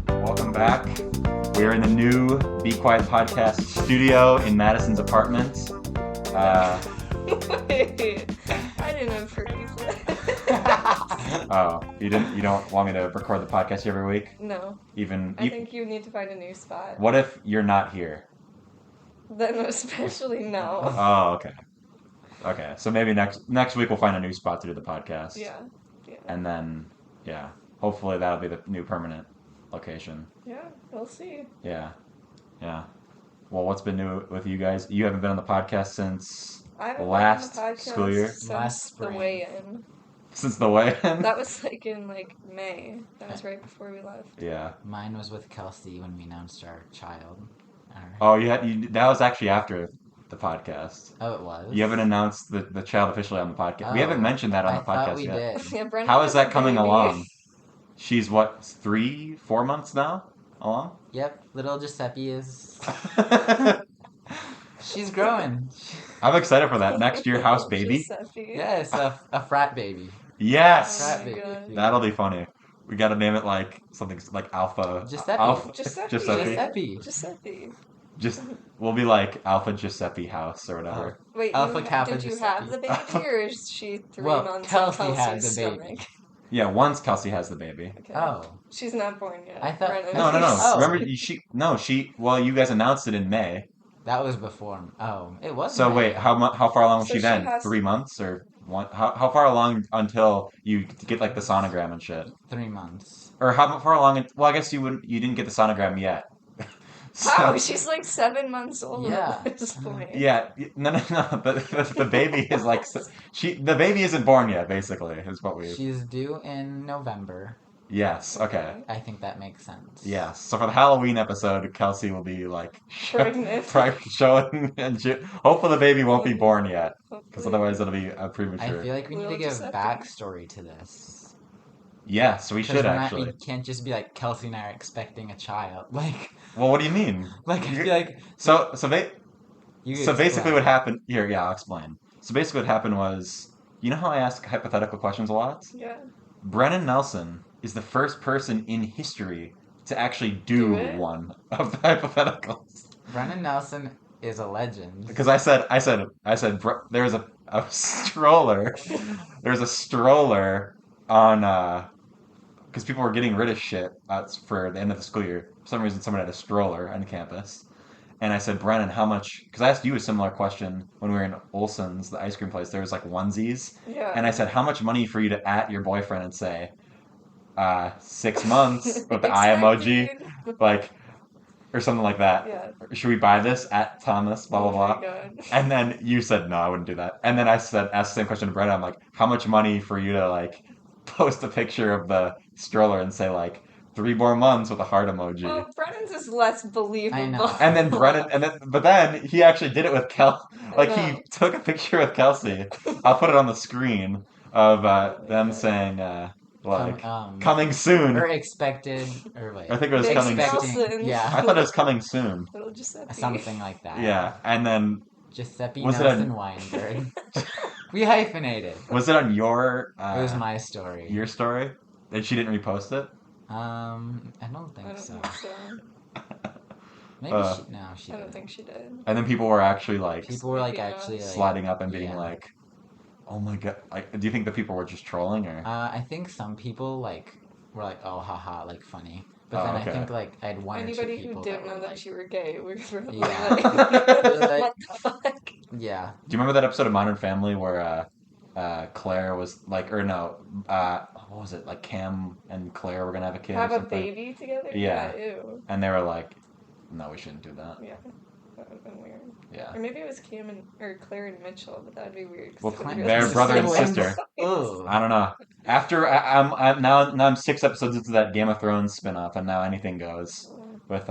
Welcome back. We're in the new Be Quiet podcast studio in Madisyn's apartment. Wait, I didn't have turkey flesh. Oh, you don't want me to record the podcast every week? No. I think you need to find a new spot. What if you're not here? Then especially no. Oh, okay. Okay, so maybe next week we'll find a new spot to do the podcast. Yeah. And then, yeah, hopefully that'll be the new permanent location. Yeah, we'll see. Yeah. Well, what's been new with you guys? You haven't been on the podcast since last school year? Since the weigh-in. Since the weigh-in? That was in May. That was right before we left. Yeah. Mine was with Kelsey when we announced our child. Oh, that was actually after the podcast. Oh, it was? You haven't announced the child officially on the podcast. We haven't mentioned that on the podcast we yet. Did. Yeah, Brennan How is that a coming baby. along? She's what, 3-4 months now along? Yep, little Giuseppe is... She's growing. I'm excited for that. Next year, house baby. Giuseppe. Yes, a frat baby. Yes! Oh Frat my baby. God. That'll be funny. We gotta name it like something like Alpha. Giuseppe. Alpha Giuseppe. Giuseppe. Just we'll be like Alpha Giuseppe House or whatever. Wait, Alpha Kappa did you Giuseppe. have the baby, or is she 3 Well, months Kelsey in had Kelsey's the baby. stomach? Yeah, once Kelsey has the baby. Okay. Oh. She's not born yet. I thought- Brennan. No. Oh. Remember, well, you guys announced it in May. That was before. Oh, it was. So wait, how far along was So she then? she has- 3 months or one? How far along until you get like the sonogram and shit? 3 months. Or how far along? Well, I guess you didn't get the sonogram yet. Wow, she's 7 months old Yeah. at this point. Yeah, no. The baby is the baby isn't born yet. Basically, is what we. She's due in November. Yes. Okay. I think that makes sense. Yes. So for the Halloween episode, Kelsey will be Pregnant. showing, and hopefully the baby won't be born yet, because Hopefully. otherwise it'll be I premature. feel like we need to Little give Giuseppe. backstory to this. Yeah, so we 'Cause should we actually. can't just be like Kelsey and I are expecting a child. Well, what do you mean? I feel like So you basically explain. what happened here? Yeah, I'll explain. So basically what happened was, you know how I ask hypothetical questions a lot? Yeah. Brennan Nelson is the first person in history to actually do it? one of the hypotheticals. Brennan Nelson is a legend. Because I said, there's a stroller. There's a stroller on, because people were getting rid of shit for the end of the school year. For some reason, someone had a stroller on campus. And I said, Brennan, how much? Because I asked you a similar question when we were in Olson's, the ice cream place. There was onesies. Yeah. And I said, how much money for you to at your boyfriend and say, 6 months with the eye emoji, or something like that. Yeah. Should we buy this at Thomas, blah, blah, Oh blah. my God. And then you said, no, I wouldn't do that. And then I asked the same question to Brennan. I'm like, how much money for you to, post a picture of the stroller and say, 3 more months with a heart emoji. Well, Brennan's is less believable. I know. And then but then he actually did it with I he know. took a picture with Kelsey. I'll put it on the screen of them saying, coming soon. Or expected, or wait. I think it was Big coming soon. Nelson. I Yeah, thought it was coming soon. Little Giuseppe. something like that. Yeah, and then Giuseppe Was it Nelson a- Weinberg. We hyphenated. was it on your It was my story. your story? And she didn't repost it? I don't think I don't so. think so. Maybe Uh, she I don't did. think she did. And then people were actually People were Maybe not. actually sliding up and being yeah. oh my god. Do you think the people were just trolling or? I think some people were like, oh haha, funny. But Oh, then okay. I think I had one Anybody or two who people didn't that know were that like, you were gay were probably Yeah. what the fuck? yeah. Do you remember that episode of Modern Family where Claire was what was it? Cam and Claire were gonna have a kid Have or a something? baby together? Yeah. Ew. And they were like, no, we shouldn't do that. Yeah. That would have been weird. Yeah. Or maybe it was Claire and Mitchell, but that'd be weird. 'cause Well, they would They're really they're brother and siblings. sister. Ugh. I don't know. After I'm now I'm 6 episodes into that Game of Thrones spinoff, and now anything goes with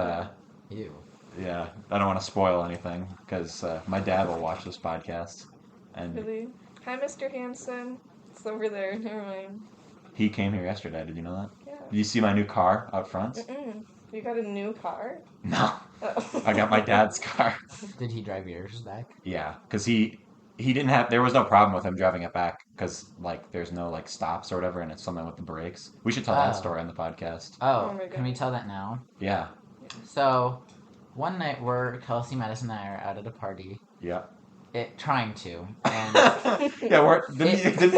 Ew. yeah. I don't want to spoil anything because my dad will watch this podcast, and Really? Hi, Mr. Hanson. It's over there. Never mind. he came here yesterday. Did you know that? Yeah. Did you see my new car out front? Mm-mm. You got a new car? No, Oh. I got my dad's car. Did he drive yours back? Yeah, because he didn't have there was no problem with him driving it back because like there's no like stops or whatever, and it's something with the brakes. We should tell that Oh. story on the podcast. Oh Oh, my can we goodness. tell that now? Yeah, So, one night Kelsey, Madisyn, and I are out at a party. yeah, Trying to. And yeah.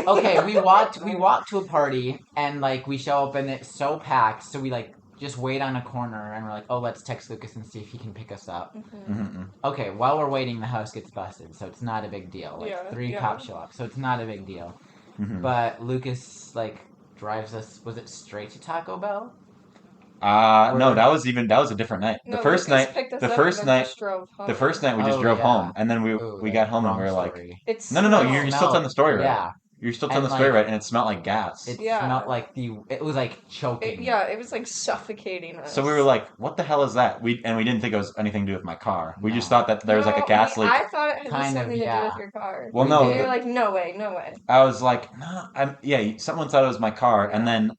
okay, we walked to a party and like we show up and it's so packed, so we like just wait on a corner and we're like, oh, let's text Lucas and see if he can pick us up. Mm-hmm. Okay, while we're waiting, the house gets busted, so it's not a big deal. Like Yeah, 3 yeah. cops show up, so it's not a big deal. Mm-hmm. But Lucas like drives us. Was it straight to Taco Bell? No, that was a different night. No, Lucas picked us The up first and then night, just drove home. the first night we just Oh, drove yeah. home, and then Ooh, we got home and wrong we were like, story. It no, smelled. you're still telling the story right. Yeah. You're still telling And, the story like, right, and it smelled like gas. It Yeah. smelled like it was like choking. It was like suffocating us. So we were like, "What the hell is that?" We didn't think it was anything to do with my car. We just No. thought that there was like a No, gas leak. I thought it had Kind of, something to do yeah. with your car. Well, We no, did. And you're like, no way. I was like, "No, someone thought it was my car," and then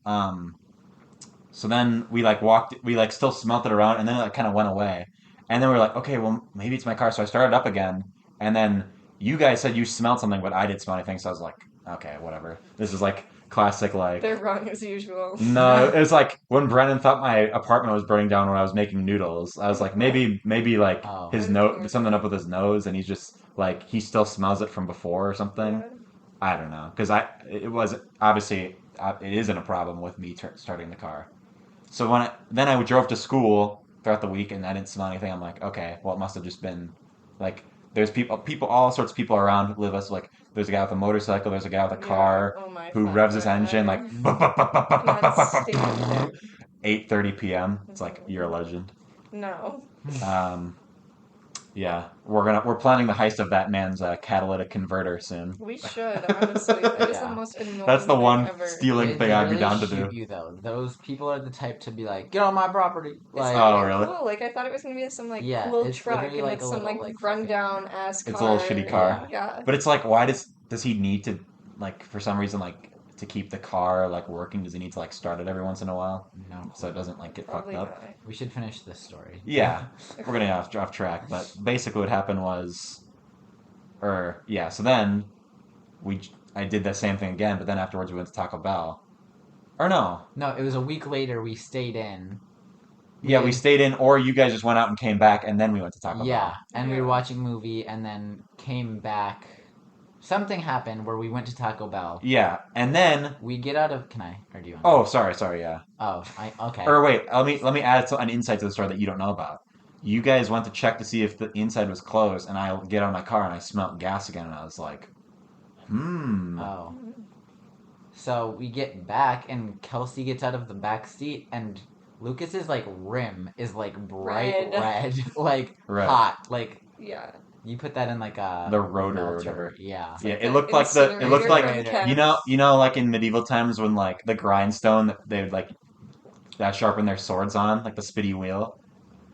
so then we like we like still smelt it around, and then it like kind of went away, and then we were like, "Okay, well maybe it's my car." So I started up again, and then you guys said you smelled something, but I didn't smell anything. So I was like, "Okay, whatever." This is like classic like. They're wrong as usual. No, it was like when Brennan thought my apartment was burning down when I was making noodles. I was like, maybe like Oh. his nose, something up with his nose, and he's just like he still smells it from before or something. Yeah. I don't know, because it was obviously it isn't a problem with me starting the car. So then I drove to school throughout the week and I didn't smell anything. I'm like, okay, well it must have just been like there's people, all sorts of people around who live us. Like there's a guy with a motorcycle, there's a guy with a car Oh my who fuck, revs his Brennan. engine like Not stupid. 8:30 p.m. It's like you're a legend. No. Yeah, we're planning the heist of that man's catalytic converter soon. We should, honestly. That is the Yeah. most annoying That's the thing one ever. stealing They thing I'd be really down to shoot do. you though. Those people are the type to be like, get on my property. It's Like, not Oh, even really? cool. Like I thought it was gonna be some like Yeah, cool it's truck, literally and like it's a some little, like like, rundown ass car. It's a little shitty car. Yeah. But it's like, why does he need to like for some reason like to keep the car like working? Does he need to like start it every once in a while no. so it doesn't like get Probably fucked up? not. We should finish this story. Yeah, we're getting off track, but basically what happened was, so then I did the same thing again, but then afterwards we went to Taco Bell, or no, No, it was a week later. We stayed in. yeah, we stayed in, or you guys just went out and came back, and then we went to Taco Yeah, Bell. and we Yeah. were watching a movie and then came back. Something happened where we went to Taco Bell. Yeah, and then We get out of. Can I? Or do you want? oh, sorry, yeah. Oh, okay. Or wait, let me add an insight to the story that you don't know about. You guys went to check to see if the inside was closed, and I get out of my car and I smelled gas again, and I was like, Oh. So we get back, and Kelsey gets out of the back seat, and Lucas's like rim is like bright red, like Red. hot. Like Yeah. you put that in like a The rotor or melter. whatever. Yeah. Yeah, Like it the looked like incinerator you cast. know, like in medieval times when like the grindstone that they would like that sharpen their swords on, like the spitty wheel.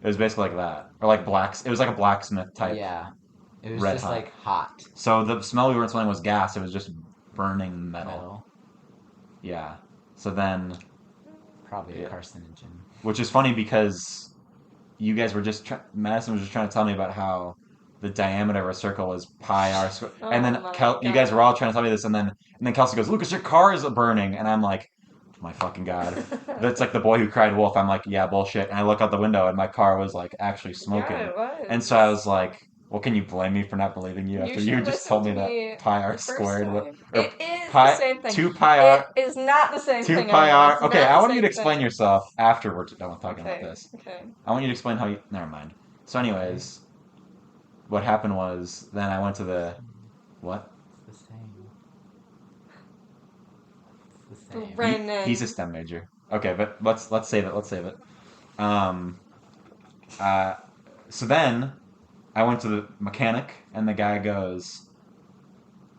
It was basically like that, or like it was like a blacksmith type. Yeah. It was red just hot. like hot So the smell we weren't smelling was gas. It was just burning metal. metal. Yeah. So then, Probably Yeah. a carcinogen. which is funny because you guys were Madisyn was just trying to tell me about how the diameter of a circle is pi r squared, and then Oh my you guys were all God. trying to tell me this, and then Kelsey goes, "Lucas, your car is burning," and I'm like, "My fucking god." That's like the boy who cried wolf. I'm like, yeah, bullshit. And I look out the window and my car was like actually smoking. Yeah, it was. And so I was like, well, can you blame me for not believing you after you should just listen told me to that pi r the first squared? time. Or It is pi- the same thing. 2 pi r. It is not the same 2 thing. pi everyone. r. It's Okay, not I the want you to same explain thing. yourself after we're done talking about Okay. this. Okay. I want you to explain how you. Never mind. So, anyways, what happened was then I went to the. What? It's the same. It's the same. Brennan. He's a STEM major. Okay, but let's save it. Let's save it. Um, so then I went to the mechanic, and the guy goes,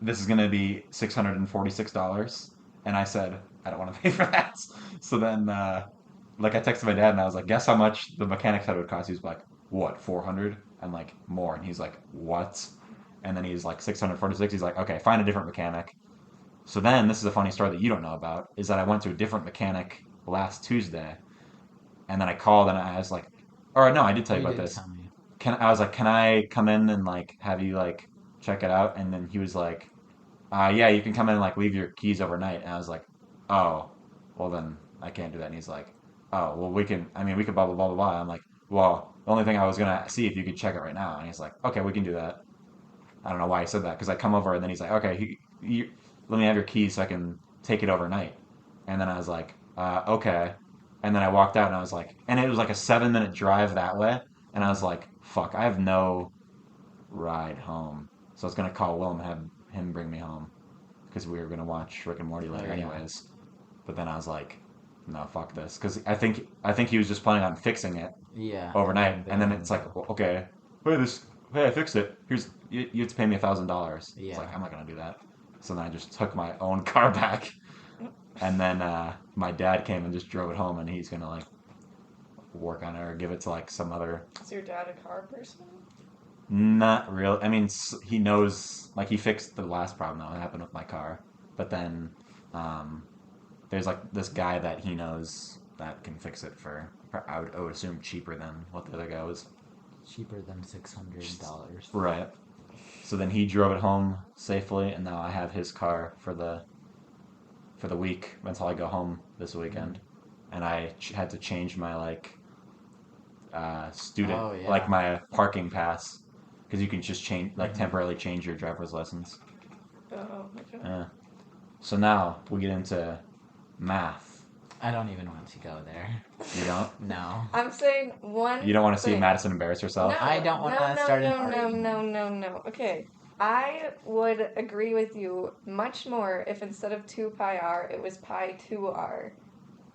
"This is gonna be $646," and I said, "I don't want to pay for that." So then, like, I texted my dad, and I was like, "Guess how much the mechanic said it would cost?" He was like, "What, 400?" I'm like, "More," and he's like, "What?" And then he's like, 646. He's like, "Okay, find a different mechanic." So then, this is a funny story that you don't know about, is that I went to a different mechanic last Tuesday, And then I called and I was like, or no, I did tell you You about did this. tell me. I was like, can I come in and like have you like check it out? And then he was like, yeah, you can come in and like leave your keys overnight. And I was like, oh, well then I can't do that. And he's like, oh, well we could blah blah blah blah blah. I'm like, well, the only thing I was gonna see if you could check it right now. And he's like, okay, we can do that. I don't know why he said that because I come over and then he's like, okay, let me have your keys so I can take it overnight. And then I was like, okay. And then I walked out and I was like, and it was like a 7 minute drive that way. And I was like, fuck, I have no ride home. So I was gonna call Will and have him bring me home because we were gonna watch Rick and Morty later yeah. anyways. But then I was like, no, fuck this, because I think he was just planning on fixing it Yeah. overnight, and then it's like, well, okay, hey, I fixed it. You have to pay me $1,000. Yeah. It's like I'm not gonna do that. So then I just took my own car back, and then my dad came and just drove it home, and he's gonna like work on it or give it to like some other. Is your dad a car person? Not real. I mean, he knows. Like he fixed the last problem that happened with my car, but then there's like this guy that he knows that can fix it for I would assume cheaper than what the other guy was. Cheaper than $600. Right. So then he drove it home safely, and now I have his car for the week until I go home this weekend, and I had to change my like student like my parking pass because you can just change like temporarily change your driver's license. Oh, okay. So now we get into math. I don't even want to go there. You don't? No. I'm saying one. You don't want to see thing. Madisyn embarrass herself? No, I don't want to start a party. No. Okay. I would agree with you much more if instead of 2 pi r, it was pi 2r.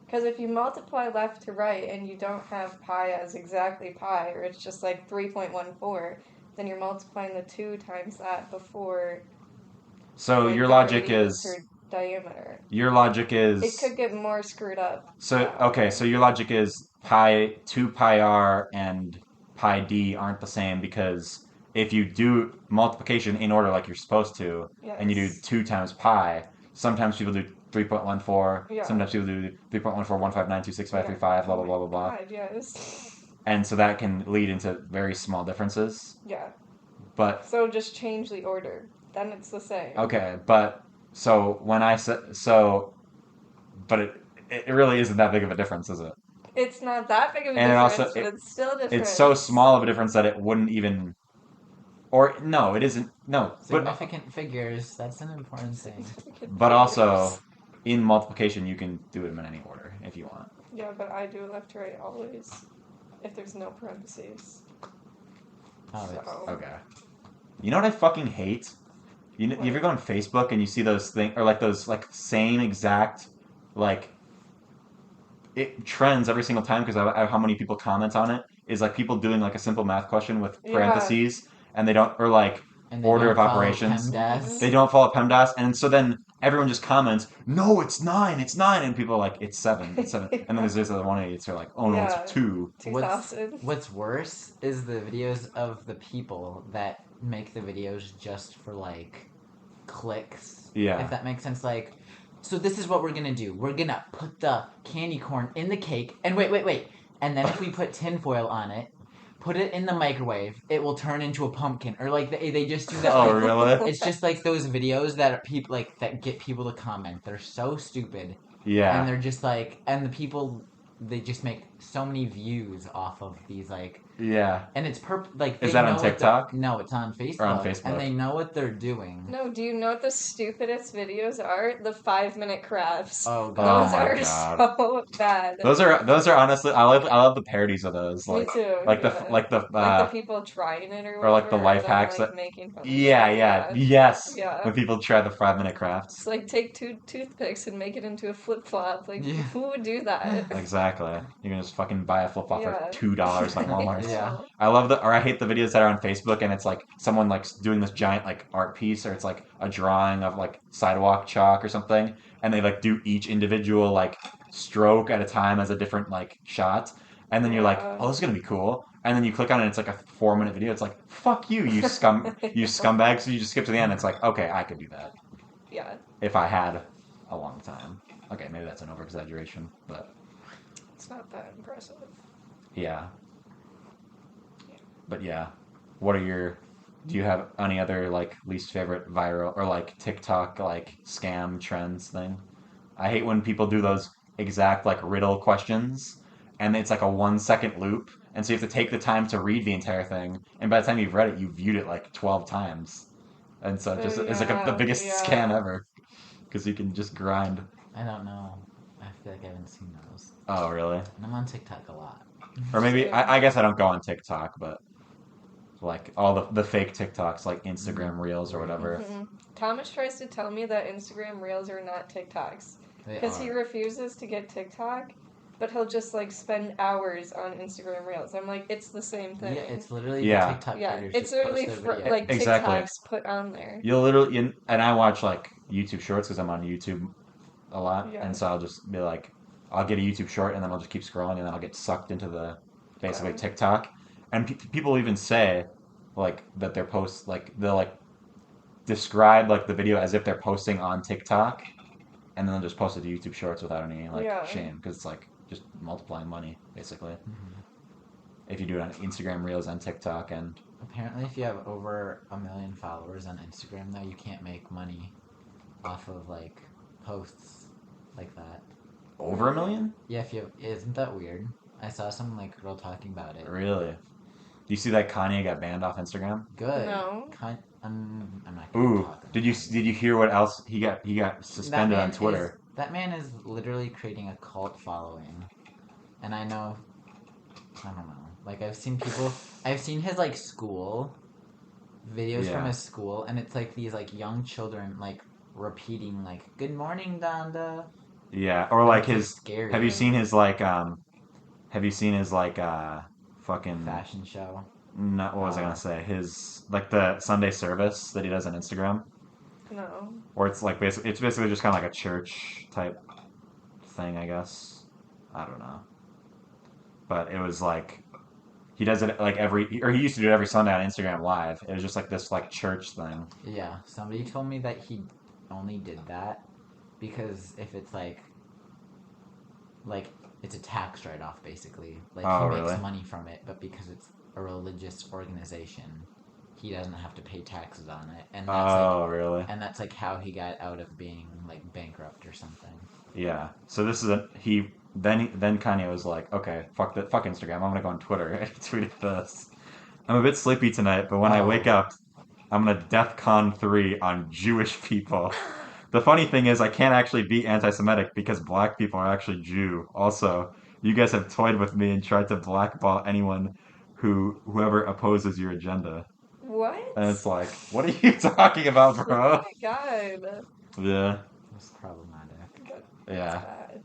Because if you multiply left to right and you don't have pi as exactly pi, or it's just like 3.14, then you're multiplying the 2 times that before. So like, your the logic radius is. or diameter. Your logic is. It could get more screwed up. So okay, so your logic is pi 2 pi r and pi d aren't the same because if you do multiplication in order like you're supposed to, and you do 2 times pi, sometimes people do 3.14, sometimes people do 3.1415926535, blah blah blah blah blah. God, yes. And so that can lead into very small differences. Yeah. But so just change the order. Then it's the same. Okay, but so when I said so, but it really isn't that big of a difference, is it? It's not that big of a And difference, but it's still different. It's so small of a difference that it wouldn't even. Or no, it isn't. No, significant figures. That's an important thing. But also, in multiplication, you can do them in any order if you want. Yeah, but I do left to right always, if there's no parentheses. Oh, okay. You know what I fucking hate? You ever go on Facebook and you see those things, or like those like same exact, like, it trends every single time because how many people comment on it is like people doing like a simple math question with parentheses and they don't, or like order of operations. They don't follow PEMDAS, and so then everyone just comments, "No, it's 9, it's 9," and people are like, "It's 7, it's 7," and then there's this other one idiots who are like, "Oh no, it's 2." What's worse is the videos of the people that make the videos just for like clicks. Yeah. If that makes sense, like. So this is what we're gonna do. We're gonna put the candy corn in the cake, and wait. And then if we put tinfoil on it, put it in the microwave, it will turn into a pumpkin. Or like they just do that. Oh, really? It's just like those videos that are people like that get people to comment. They're so stupid. Yeah. And they're just like, and the people, they just make so many views off of these like. Yeah. And it's like. Is that on TikTok? No, it's on Facebook. Or on Facebook. And they know what they're doing. No, do you know what the stupidest videos are? The 5-minute crafts. Oh god. Those are so bad. Those are honestly, I love the parodies of those. Like, me too. Like like the people trying it or like the life hacks like, that making fun. Yes. Yeah. When people try the 5-minute crafts. It's like take 2 toothpicks and make it into a flip flop. Like who would do that? Exactly. You can just fucking buy a flip flop for $2 on Walmart. Yeah. I hate the videos that are on Facebook and it's like someone like doing this giant like art piece or it's like a drawing of like sidewalk chalk or something and they like do each individual like stroke at a time as a different like shot and then you're like, oh, this is gonna be cool, and then you click on it and it's like a 4-minute video. It's like, fuck you scumbag. So you just skip to the end. It's like, okay, I could do that. Yeah. If I had a long time. Okay, maybe that's an over exaggeration, but It's not that impressive. Yeah. Yeah. But yeah, what are your? Do you have any other like least favorite viral or like TikTok like scam trends thing? I hate when people do those exact like riddle questions, and it's like a 1 second loop, and so you have to take the time to read the entire thing, and by the time you've read it, you've viewed it like 12 times, and so it Oh just it's like the yeah, biggest scam yeah. ever because you can just grind. I don't know. I feel like I haven't seen those. Oh, really? And I'm on TikTok a lot. Or maybe Same. I guess I don't go on TikTok, but like all the fake TikToks, like Instagram Reels or Reels. whatever. Thomas tries to tell me that Instagram Reels are not TikToks They because he are. refuses to get TikTok, but he'll just like spend hours on Instagram Reels. I'm like, it's the same thing. Yeah, it's literally Yeah. the TikTok Yeah, creators it's just literally post their video. like Exactly. TikToks put on there. You'll literally, and I watch like YouTube Shorts because I'm on YouTube a lot, Yeah. and so I'll just be like, I'll get a YouTube short, and then I'll just keep scrolling, and then I'll get sucked into the basically Yeah. TikTok. And people even say like that their posts like they'll like describe like the video as if they're posting on TikTok, and then they'll just post it to YouTube Shorts without any like Yeah. shame because it's like just multiplying money basically Mhm. if you do it on Instagram Reels and TikTok and Apparently, if you have over 1 million followers on Instagram, though, you can't make money off of like posts like that. over 1 million. Yeah, if you have, isn't that weird? I saw some like girl talking about it. Really? Do you see that Kanye got banned off Instagram? Good. No. I'm not gonna Ooh, talk. did you hear what else he got? He got suspended on Twitter. That man is literally creating a cult following, and I know. I don't know. Like I've seen his like school videos from Yeah. his school, and it's like these like young children like repeating like "Good morning, Donda." Yeah, or And like it's, like, his. scary. Have you seen his like Have you seen his like fucking? Fashion show? Not what was I gonna say? His like the Sunday service that he does on Instagram, No. or it's basically just kind of like a church type thing, I guess. I don't know, but it was like he does it like he used to do it every Sunday on Instagram Live. It was just like this like church thing. Yeah, somebody told me that he only did that because if it's like it's a tax write-off basically. Like Oh, he makes really? money from it, but because it's a religious organization, he doesn't have to pay taxes on it, and Really? that's like how he got out of being like bankrupt or something. Yeah. So this is then Kanye was like, okay, fuck Instagram. I'm gonna go on Twitter. And he tweeted this. I'm a bit sleepy tonight, but when I wake Oh. up, I'm gonna DEFCON 3 on Jewish people. The funny thing is, I can't actually be anti-Semitic because black people are actually Jew. Also, you guys have toyed with me and tried to blackball anyone whoever opposes your agenda. What? And it's like, what are you talking about, Oh bro? my god. Yeah, It's problematic. That's yeah. bad.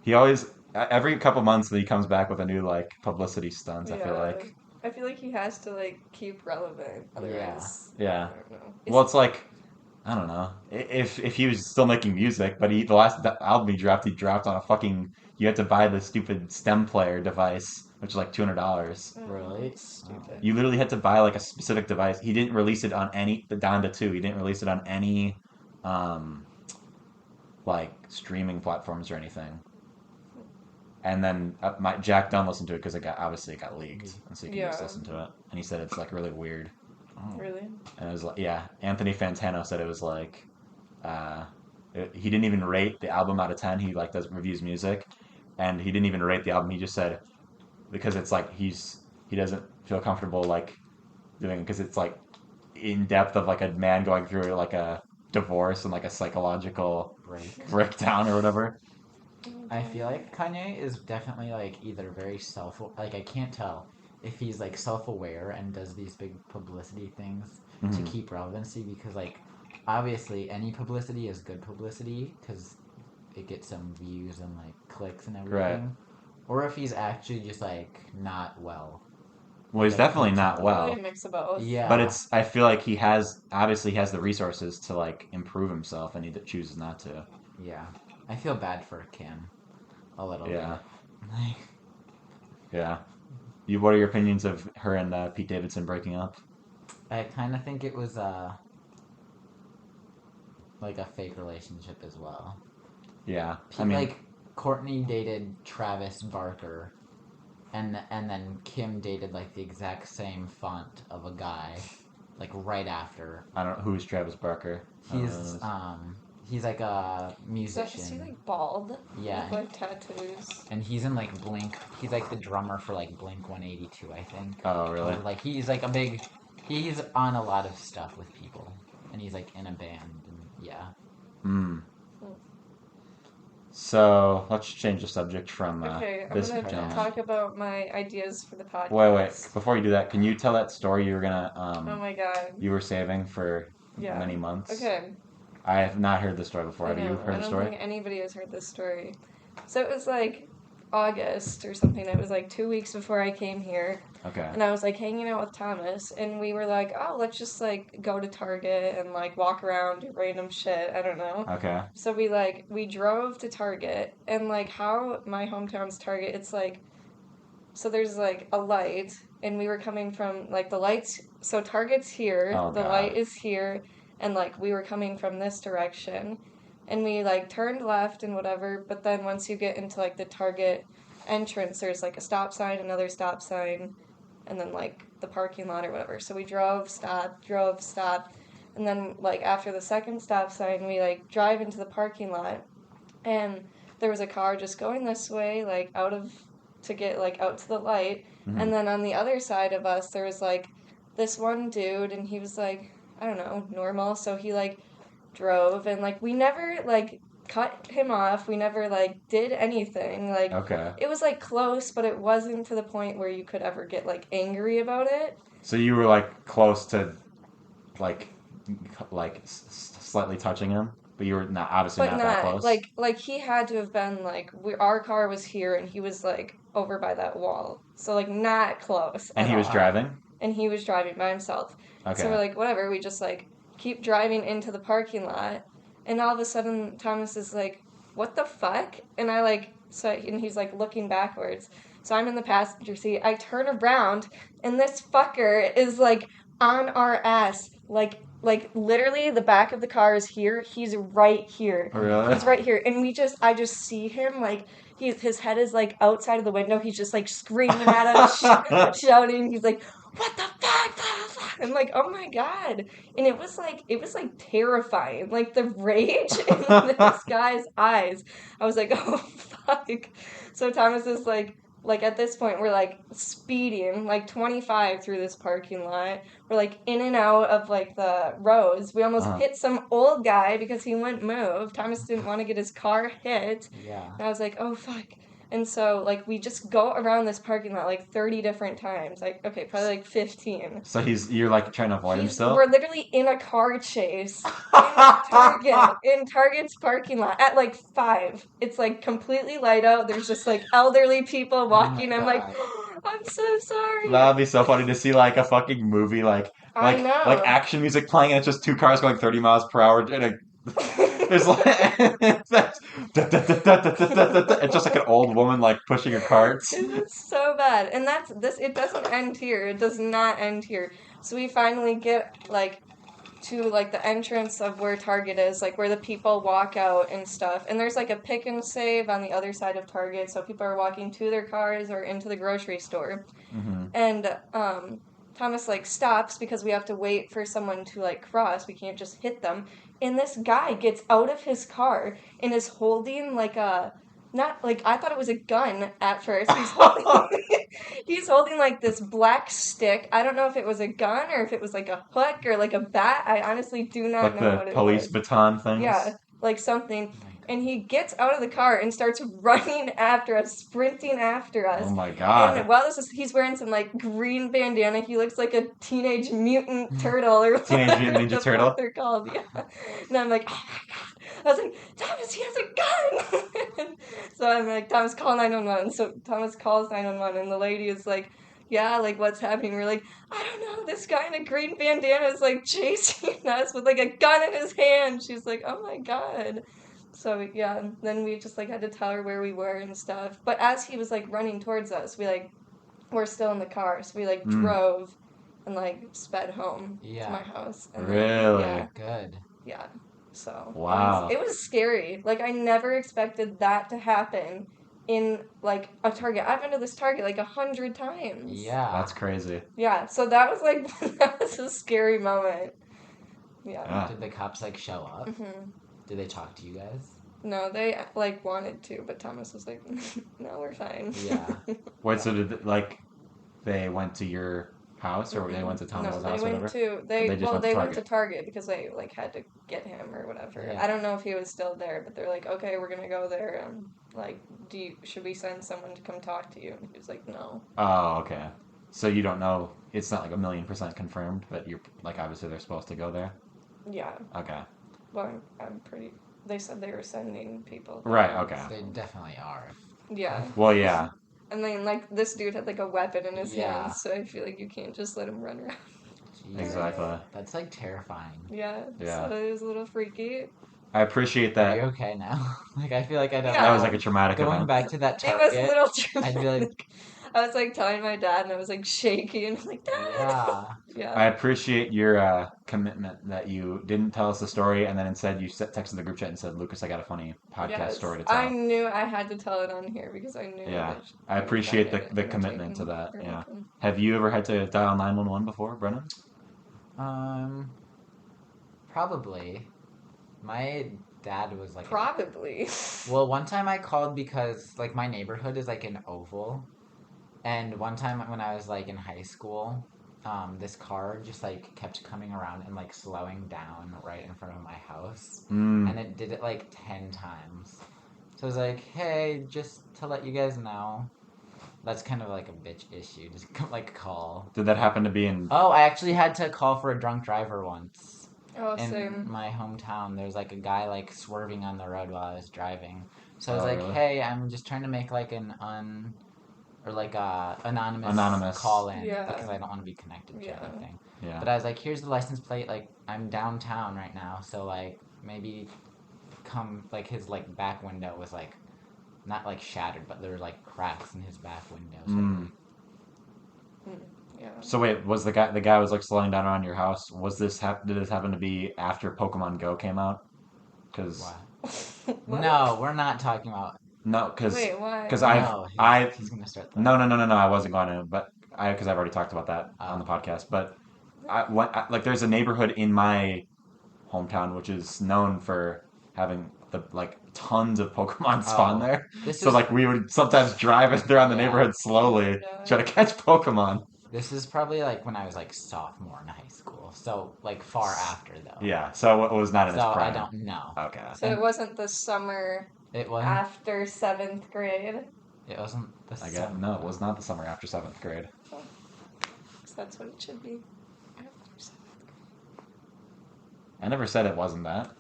He always every couple months he comes back with a new like publicity stunt. I feel like. I feel like he has to like keep relevant. Otherwise, Yeah. I don't know. Well, it's like I don't know if he was still making music, but the last album he dropped on a fucking you had to buy the stupid stem player device, which is like $200. Oh, Really? stupid. You literally had to buy like a specific device. He didn't release it on any the Donda 2. He didn't release it on any um like streaming platforms or anything. And then my Jack Dunn listened to it because it got leaked, and so you can just Yeah. listen to it. And he said it's like really weird. Oh. Really? And it was like, yeah, Anthony Fantano said it was like, he didn't even rate the album out of 10. He like does reviews music, and he didn't even rate the album. He just said because it's like he doesn't feel comfortable like doing because it's like in depth of like a man going through like a divorce and like a psychological breakdown or whatever. I feel like Kanye is definitely like either very like I can't tell if he's like self-aware and does these big publicity things to Mhm. keep relevancy because like obviously any publicity is good publicity because it gets some views and like clicks and everything. Right. Or if he's actually just like not well. Well, he's Like, definitely not Probably well, a mix of both. Yeah. but I feel like he obviously has the resources to like improve himself, and he chooses not to. Yeah. I feel bad for Kim a little Yeah. bit. Like, Yeah. What are your opinions of her and Pete Davidson breaking up? I kind of think it was like a fake relationship as well. Yeah. Like Courtney dated Travis Barker, and then Kim dated like the exact same font of a guy, like right after. I don't know who's Travis Barker. He's like a So musician. is he like bald? Yeah. With like tattoos. And he's in like Blink. He's like the drummer for like Blink 182, I think. Oh, really? Or, like he's like a big. He's on a lot of stuff with people, and he's like in a band, and yeah. Hmm. So let's change the subject from Okay, I'm this gonna gentleman. talk about my ideas for the podcast. Wait. Before you do that, can you tell that story you were gonna Oh my god. you were saving for Yeah. many months? Okay. I have not heard this story before. Have you heard the I story? don't think anybody has heard this story. So it was like August or something. It was like 2 weeks before I came here. Okay. And I was like hanging out with Thomas, and we were like, oh, let's just like go to Target and like walk around, do random shit. I don't know. Okay. So we drove to Target, and like how my hometown's Target, it's like, so there's like a light, and we were coming from like the lights. So Target's here, Oh, the God. light is here, and like we were coming from this direction, and we like turned left and whatever. But then once you get into like the Target entrance, there's like a stop sign, another stop sign, and then like the parking lot or whatever. So we drove, stopped, and then like after the second stop sign, we like drive into the parking lot, and there was a car just going this way, like to get like out to the light. Mhm. And then on the other side of us, there was like this one dude, and he was like, I don't know, normal. So he like drove, and like we never like cut him off. We never like did anything. Like Okay. it was like close, but it wasn't to the point where you could ever get like angry about it. So you were like close to like slightly touching him, but you were not obviously But not that not close. like he had to have been like our car was here, and he was like over by that wall. So like not close. And at he was all. driving? And he was driving by himself. Okay. So we're like, whatever, we just like keep driving into the parking lot, and all of a sudden Thomas is like, what the fuck? And I like, and he's like looking backwards. So I'm in the passenger seat. I turn around, and this fucker is like on our ass. Like literally the back of the car is here. He's right here. Really? He's right here. And I just see him like, his head is like outside of the window. He's just like screaming at us, shouting. He's like, what the fuck? I'm like, oh my god. And it was like terrifying. Like the rage in this guy's eyes. I was like, oh fuck. So Thomas is like at this point we're like speeding like 25 through this parking lot. We're like in and out of like the rows. We almost hit some old guy because he wouldn't move. Thomas didn't want to get his car hit. Yeah. And I was like, oh fuck. And so, like, we just go around this parking lot, like, 30 different times. Like, okay, probably, like, 15. So you're, like, trying to avoid him still? We're literally in a car chase in Target's parking lot at, like, 5. It's, like, completely light out. There's just, like, elderly people walking. I'm like, I'm so sorry. That would be so funny to see, like, a fucking movie, like I know. like action music playing, and it's just two cars going 30 miles per hour, and there's like it's just like an old woman like pushing her carts. It's so bad. And it doesn't end here. It does not end here. So we finally get like to like the entrance of where Target is, like where the people walk out and stuff. And there's like a pick and save on the other side of Target, so people are walking to their cars or into the grocery store. Mm-hmm. And Thomas like stops because we have to wait for someone to like cross. We can't just hit them. And this guy gets out of his car and is holding like not like I thought it was a gun at first. He's holding like this black stick. I don't know if it was a gun or if it was like a hook or like a bat. I honestly do not know what it was. Like the police baton things? Yeah, like something. And he gets out of the car and starts running after us, sprinting after us. Oh my god. And while he's wearing some like green bandana. He looks like a teenage mutant turtle or Teenage Mutant Ninja Turtle? what they're called, yeah. And I'm like, oh my god. I was like, Thomas, he has a gun! So I'm like, Thomas, call 911. So Thomas calls 911 and the lady is like, yeah, like, what's happening? We're like, I don't know, this guy in a green bandana is like chasing us with like a gun in his hand. She's like, oh my god. So, yeah, then we just, like, had to tell her where we were and stuff. But as he was, like, running towards us, we're still in the car. So we, like, drove and, like, sped home to my house. And really? Yeah. Good. Yeah. So Wow. it was scary. Like I never expected that to happen in like a Target. I've been to this Target like 100 times. Yeah. That's crazy. Yeah, so that was like that was a scary moment. Yeah. Yeah. Did the cops like show up? hmm Did they talk to you guys? No, they like wanted to, but Thomas was like, "No, we're fine." Yeah. Wait, so did like they went to your house or they went to No, Thomas's they house or went whatever? to They just went to they went to Target. Target because they like had to get him or whatever. Yeah. I don't know if he was still there, but they're like, "Okay, we're gonna go there. Like, should we send someone to come talk to you?" And he was like, "No." Oh, okay. So you don't know. It's not like 1,000,000% confirmed, but you're like obviously they're supposed to go there. Yeah, Okay. well, I'm pretty. They said they were sending people. Right. Okay. They definitely are. Yeah, Well, yeah. and then like this dude had like a weapon in his Yeah. hands, so I feel like you can't just let him run around. Jeez. Exactly. That's like terrifying. Yeah, Yeah. so it was a little freaky. I appreciate Are you that. okay now? Like I feel like I don't Yeah. That know. was like a traumatic Going event. back to that It was a Target. little I'd be like, traumatic. I was like telling my dad, and I was like shaky, and I'm like, Dad. yeah. Yeah. I appreciate your commitment that you didn't tell us the story and then instead you texted the group chat and said, Lucas, I got a funny podcast Yes, story to tell. I knew I had to tell it on here because I knew Yeah, that I you would appreciate find it the commitment to entertaining. that. You're Yeah. welcome. Have you ever had to dial 911 before, Brennan? Probably. My dad was like Probably. Well, one time I called because like my neighborhood is like an oval, and one time when I was like in high school, this car just like kept coming around and like slowing down right in front of my house, and it did it like 10 times. So I was like, hey, just to let you guys know, that's kind of like a bitch issue. Just like call. Did that happen to be in? Oh, I actually had to call for a drunk driver once. Oh, In same. my hometown, there's like a guy like swerving on the road while I was driving. So I was Oh, like, really? "Hey, I'm just trying to make like an anonymous call in Yeah. because I don't want to be connected to Yeah. anything." Yeah. But I was like, "Here's the license plate. Like, I'm downtown right now, so like maybe come like his like back window was like not like shattered, but there were like cracks in his back window." So Yeah. So wait, was the guy was like slowing down around your house? Was this did this happen to be after Pokemon Go came out? Because What? What? No, we're not talking about. no, Wait, why? because No, I've he's gonna start the. no, I wasn't going to, but because I've already talked about that on the Oh. podcast. But like there's a neighborhood in my hometown which is known for having the like tons of Pokemon spawn Oh. there. This So is like we would sometimes drive it around the Yeah. neighborhood slowly, Yeah. try to catch Pokemon. This is probably like when I was like sophomore in high school, so like far after though. Yeah, so it was not in So its I prime. don't know. Okay. So it wasn't the summer It wasn't. after 7th grade. It wasn't the I guess summer. no, it was not the summer after 7th grade. So that's what it should be. After 7th grade. I never said it wasn't that.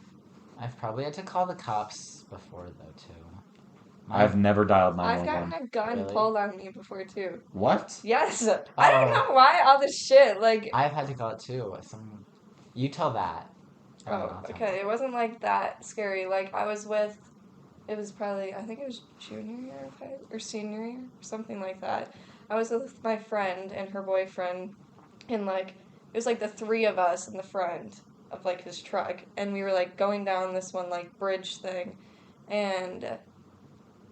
I've probably had to call the cops before though too. I've never dialed I've gotten 911. a gun Really? pulled on me before too. What? Yes. I don't Oh. know why all this shit. Like, I've had to call it too. You tell that. And then oh, I'll tell okay. It wasn't like that scary. Like I was with, it was probably I think it was junior year of or senior year, something like that. I was with my friend and her boyfriend, and like it was like the three of us in the front of like his truck, and we were like going down this one like bridge thing, and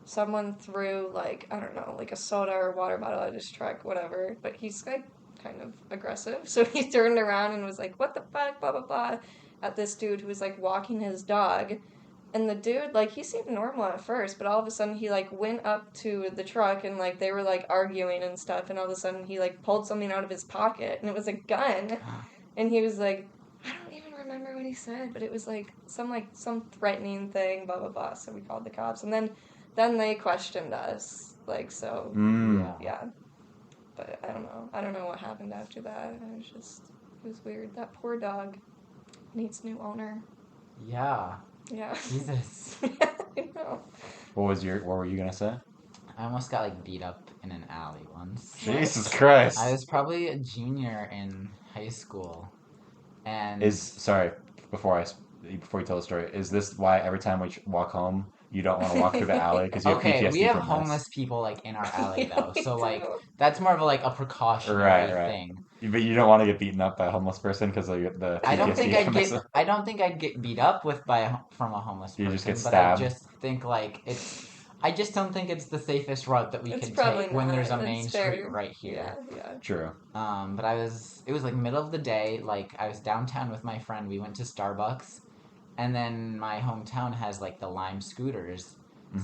someone threw like I don't know like a soda or water bottle at his truck, whatever. But he's like kind of aggressive, so he turned around and was like, "What the fuck?" Blah blah blah, at this dude who was like walking his dog. And the dude, like, he seemed normal at first, but all of a sudden he, like, went up to the truck and, like, they were, like, arguing and stuff, and all of a sudden he, like, pulled something out of his pocket, and it was a gun. And he was like, I don't even remember what he said, but it was, like, some threatening thing, blah, blah, blah. So we called the cops. And then they questioned us. Like, so, yeah. But I don't know. I don't know what happened after that. It was weird. That poor dog needs new owner. Yeah. Yeah. Jesus. I know. What were you gonna say? I almost got like beat up in an alley once. Jesus Christ. I was probably a junior in high school, and Sorry, before you tell the story, is this why every time we walk home you don't want to walk through the alley because you have okay, PTSD we have from homeless this? people like in our alley though, We so like do. that's more of a, like a precautionary Right. thing. But you don't want to get beaten up by a homeless person because of the I don't PTSD think I'd from get. this. I don't think I'd get beat up from a homeless You just get person, but I stabbed. just think like it's. I just don't think it's the safest route that we It's could probably take when there's a not. main It's street fair. right here. Yeah. True. But it was like middle of the day. Like I was downtown with my friend. We went to Starbucks, and then my hometown has like the Lime scooters.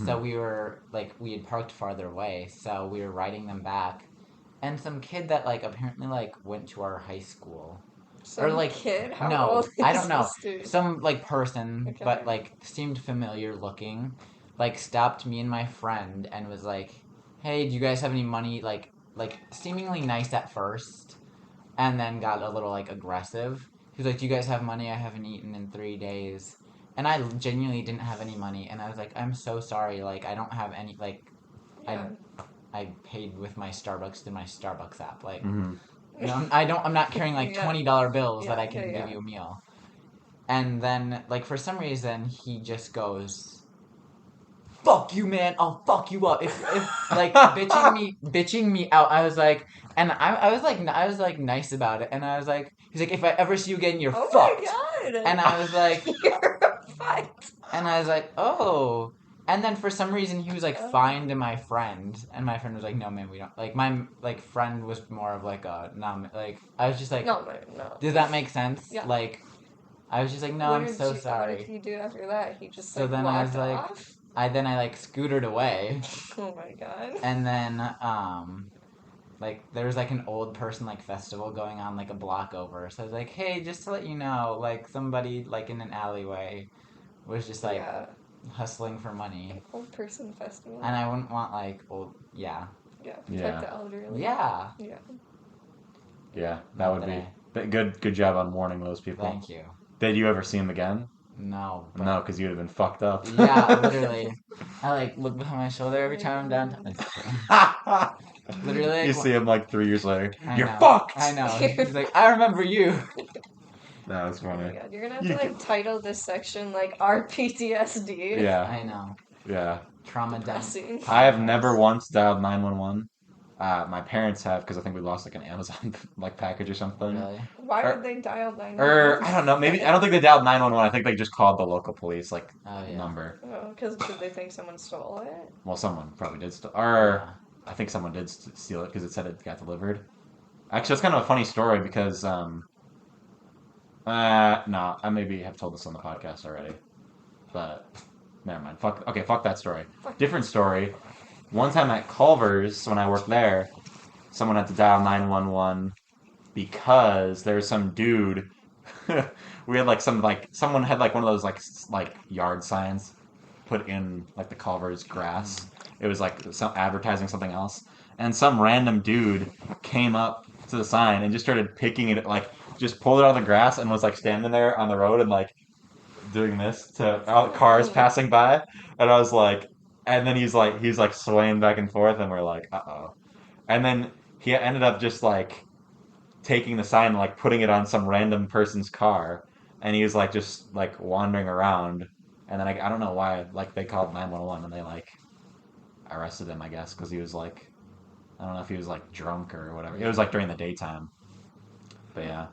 So Mhm. we had parked farther away, so we were riding them back, and some kid that like apparently like went to our high school. Or Some like kid? How no, old I is don't know. this dude? Some like person, Okay. but like seemed familiar looking, like stopped me and my friend and was like, "Hey, do you guys have any money?" Like seemingly nice at first, and then got a little like aggressive. He was like, "Do you guys have money? I haven't eaten in 3 days." And I genuinely didn't have any money, and I was like, "I'm so sorry. Like I don't have any. Like Yeah. I paid with my Starbucks through my Starbucks app. Like." Hmm. No, I'm not carrying like Yeah. $20 bills that Yeah, I can yeah, give you a meal. And then, like for some reason, he just goes, "Fuck you, man! I'll fuck you up." If like bitching me out. I was like, and I was like nice about it. And I was like, he's like, "If I ever see you again, you're Oh fucked." my god! And I was like, You're fucked. and I was like, "Oh." And then for some reason he was like fine to my friend, and my friend was like, "No, man, we don't." Like my like friend was more of like a like I was just like, No, man, no. does that make sense? Yeah. Like, I was just like, no, What I'm did so What did sorry. he do after that? He just So like then I was walked like, off. I like scootered away, Oh my god. and then like there was like an old person like festival going on like a block over. So I was like, hey, just to let you know, like somebody like in an alleyway was just like Yeah. hustling for money, Old person festival. and I wouldn't want like old Yeah. Protect Yeah. the elderly. yeah. Yeah. Yeah, that Not would that be I- but good job on warning those people. Thank you. Did you ever see him again? No, but No, because you'd have been fucked up. yeah, literally. I like look behind my shoulder every time I'm downtown. Literally, You see him like 3 years later. I You're know. fucked. I know. He's like, I remember you. That was Oh my funny. god, you're gonna have You to like title this section like our PTSD. Yeah, I know. yeah. Trauma dump. Depressing. I have never once dialed 911. My parents have because I think we lost like an Amazon like package or something. Really? Why Or- would they dial 911? Or I don't know. Maybe I don't think they dialed 911. I think they just called the local police like Oh yeah. number. Oh, because did they think someone stole it? Well, someone probably did steal. Or Yeah. I think someone did steal it because it said it got delivered. Actually, it's kind of a funny story because no, I maybe have told this on the podcast already, but never mind. Fuck. Okay, fuck that story. Fuck. Different story. One time at Culver's when I worked there, someone had to dial 911 because there was some dude. We had like someone had like one of those like yard signs put in like the Culver's grass. It was like some advertising something else, and some random dude came up to the sign and just started picking it like just pulled it out of the grass and was like standing there on the road and like doing this to cars passing by, and I was like, and then he's like swaying back and forth, and we're like, uh-oh, and then he ended up just like taking the sign and like putting it on some random person's car, and he was like just like wandering around, and then I don't know why like they called 911 and they like arrested him I guess because he was like I don't know if he was like drunk or whatever. It was like during the daytime, but yeah.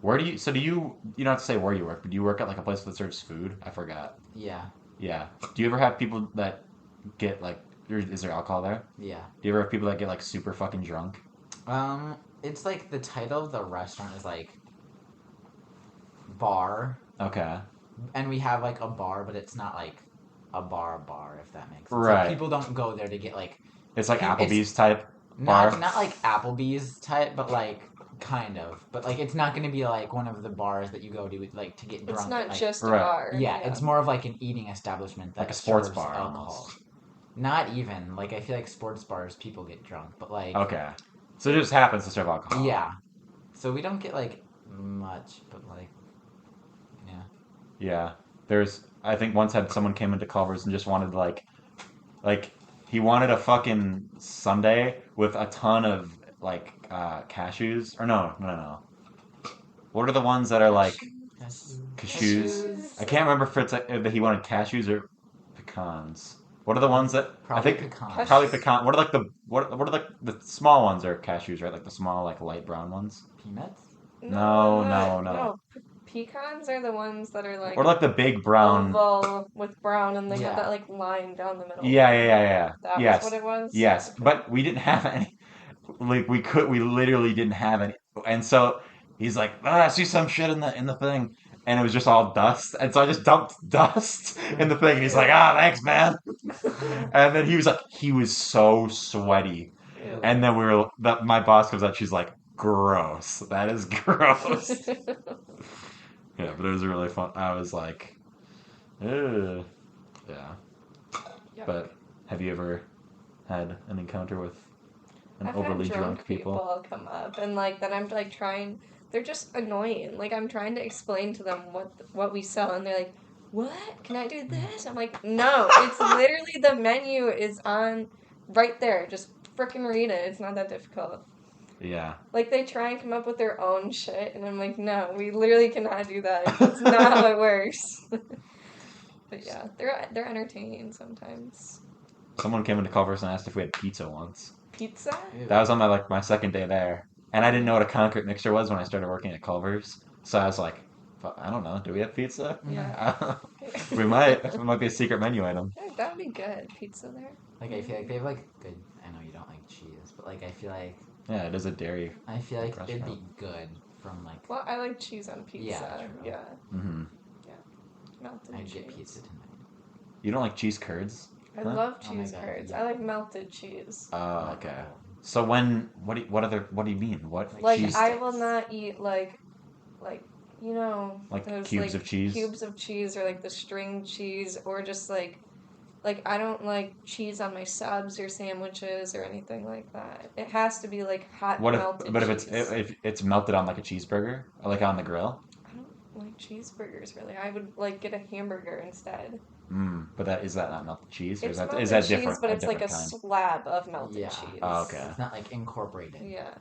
Where do you? So do you don't have to say where you work, but do you work at like a place that serves food? I forgot. Yeah. Yeah. Do you ever have people that get like? Is there alcohol there? Yeah. Do you ever have people that get like super fucking drunk? It's like the title of the restaurant is like bar, Okay. and we have like a bar, but it's not like a bar if that makes sense. Right. Like, people don't go there to get like It's like It's- Applebee's type bar. not like Applebee's type, but like kind of. But like it's not gonna be like one of the bars that you go to like to get drunk. It's not like, just a Right. bar. Yeah, it's more of like an eating establishment that Like a sports serves bar alcohol. almost. Not even like I feel like sports bars people get drunk, but like Okay. So it just happens to serve alcohol. yeah. So we don't get like much, but like yeah. Yeah. I think once had someone came into Culver's and just wanted like he wanted a fucking sundae with a ton of like cashews or no. What are the ones that are like cashews? I can't remember if it's that he wanted cashews or pecans. What are the ones that I Probably think pecan. probably pecan? What are like the what are like the small ones are cashews, right? Like the small like light brown ones. Peanuts? No. Pecans are the ones that are like What are like the big brown? oval with brown, and they have Yeah. that like line down the middle. Yeah. That was Yes, what it was. yes. Okay. But we didn't have any. Like we literally didn't have any, and so he's like, I see some shit in the thing, and it was just all dust, and so I just dumped dust in the thing, and he's like, thanks, man. And then he was so sweaty. Ew. And then my boss comes out, she's like, gross. That is gross. Yeah, but it was really fun. I was like, ugh. Yeah. Yuck. But have you ever had an encounter with an I've overly had drunk people? come up, and like then I'm like trying. They're just annoying. Like I'm trying to explain to them what we sell, and they're like, "What? Can I do this?" I'm like, "No, it's literally the menu is on right there. Just frickin' read it. It's not that difficult." Yeah. Like they try and come up with their own shit, and I'm like, "No, we literally cannot do that. That's not how it works." But yeah, they're entertaining sometimes. Someone came into Culver's and asked if we had pizza once. Pizza? Ew. That was on my second day there, and I didn't know what a concrete mixer was when I started working at Culver's. So I was like, I don't know. Do we have pizza? Yeah. We might. It might be a secret menu item. That would be good. Pizza there. Like I feel like they have like good. I know you don't like cheese, but like I feel like Yeah, it is a dairy. it'd be Restaurant. good from like. Well, I like cheese on pizza. Yeah, true. Yeah. Mm-hmm. Melted I'd cheese. get pizza tonight. You don't like cheese curds? I Huh? love Oh my cheese God, curds. yeah. I like melted cheese. Oh, okay. So what do you mean? What Like cheese? I will not eat like you know Like those cubes like of cheese? cubes of cheese or like the string cheese or just like I don't like cheese on my subs or sandwiches or anything like that. It has to be like hot What if? melted But cheese. if it's melted on like a cheeseburger, or like on the grill. I don't like cheeseburgers really. I would like get a hamburger instead. But is that not melted cheese, or It's is that melted cheese, different? but A it's like a different kind? slab of melted Yeah. cheese. Oh, okay. It's not like incorporated. Yeah.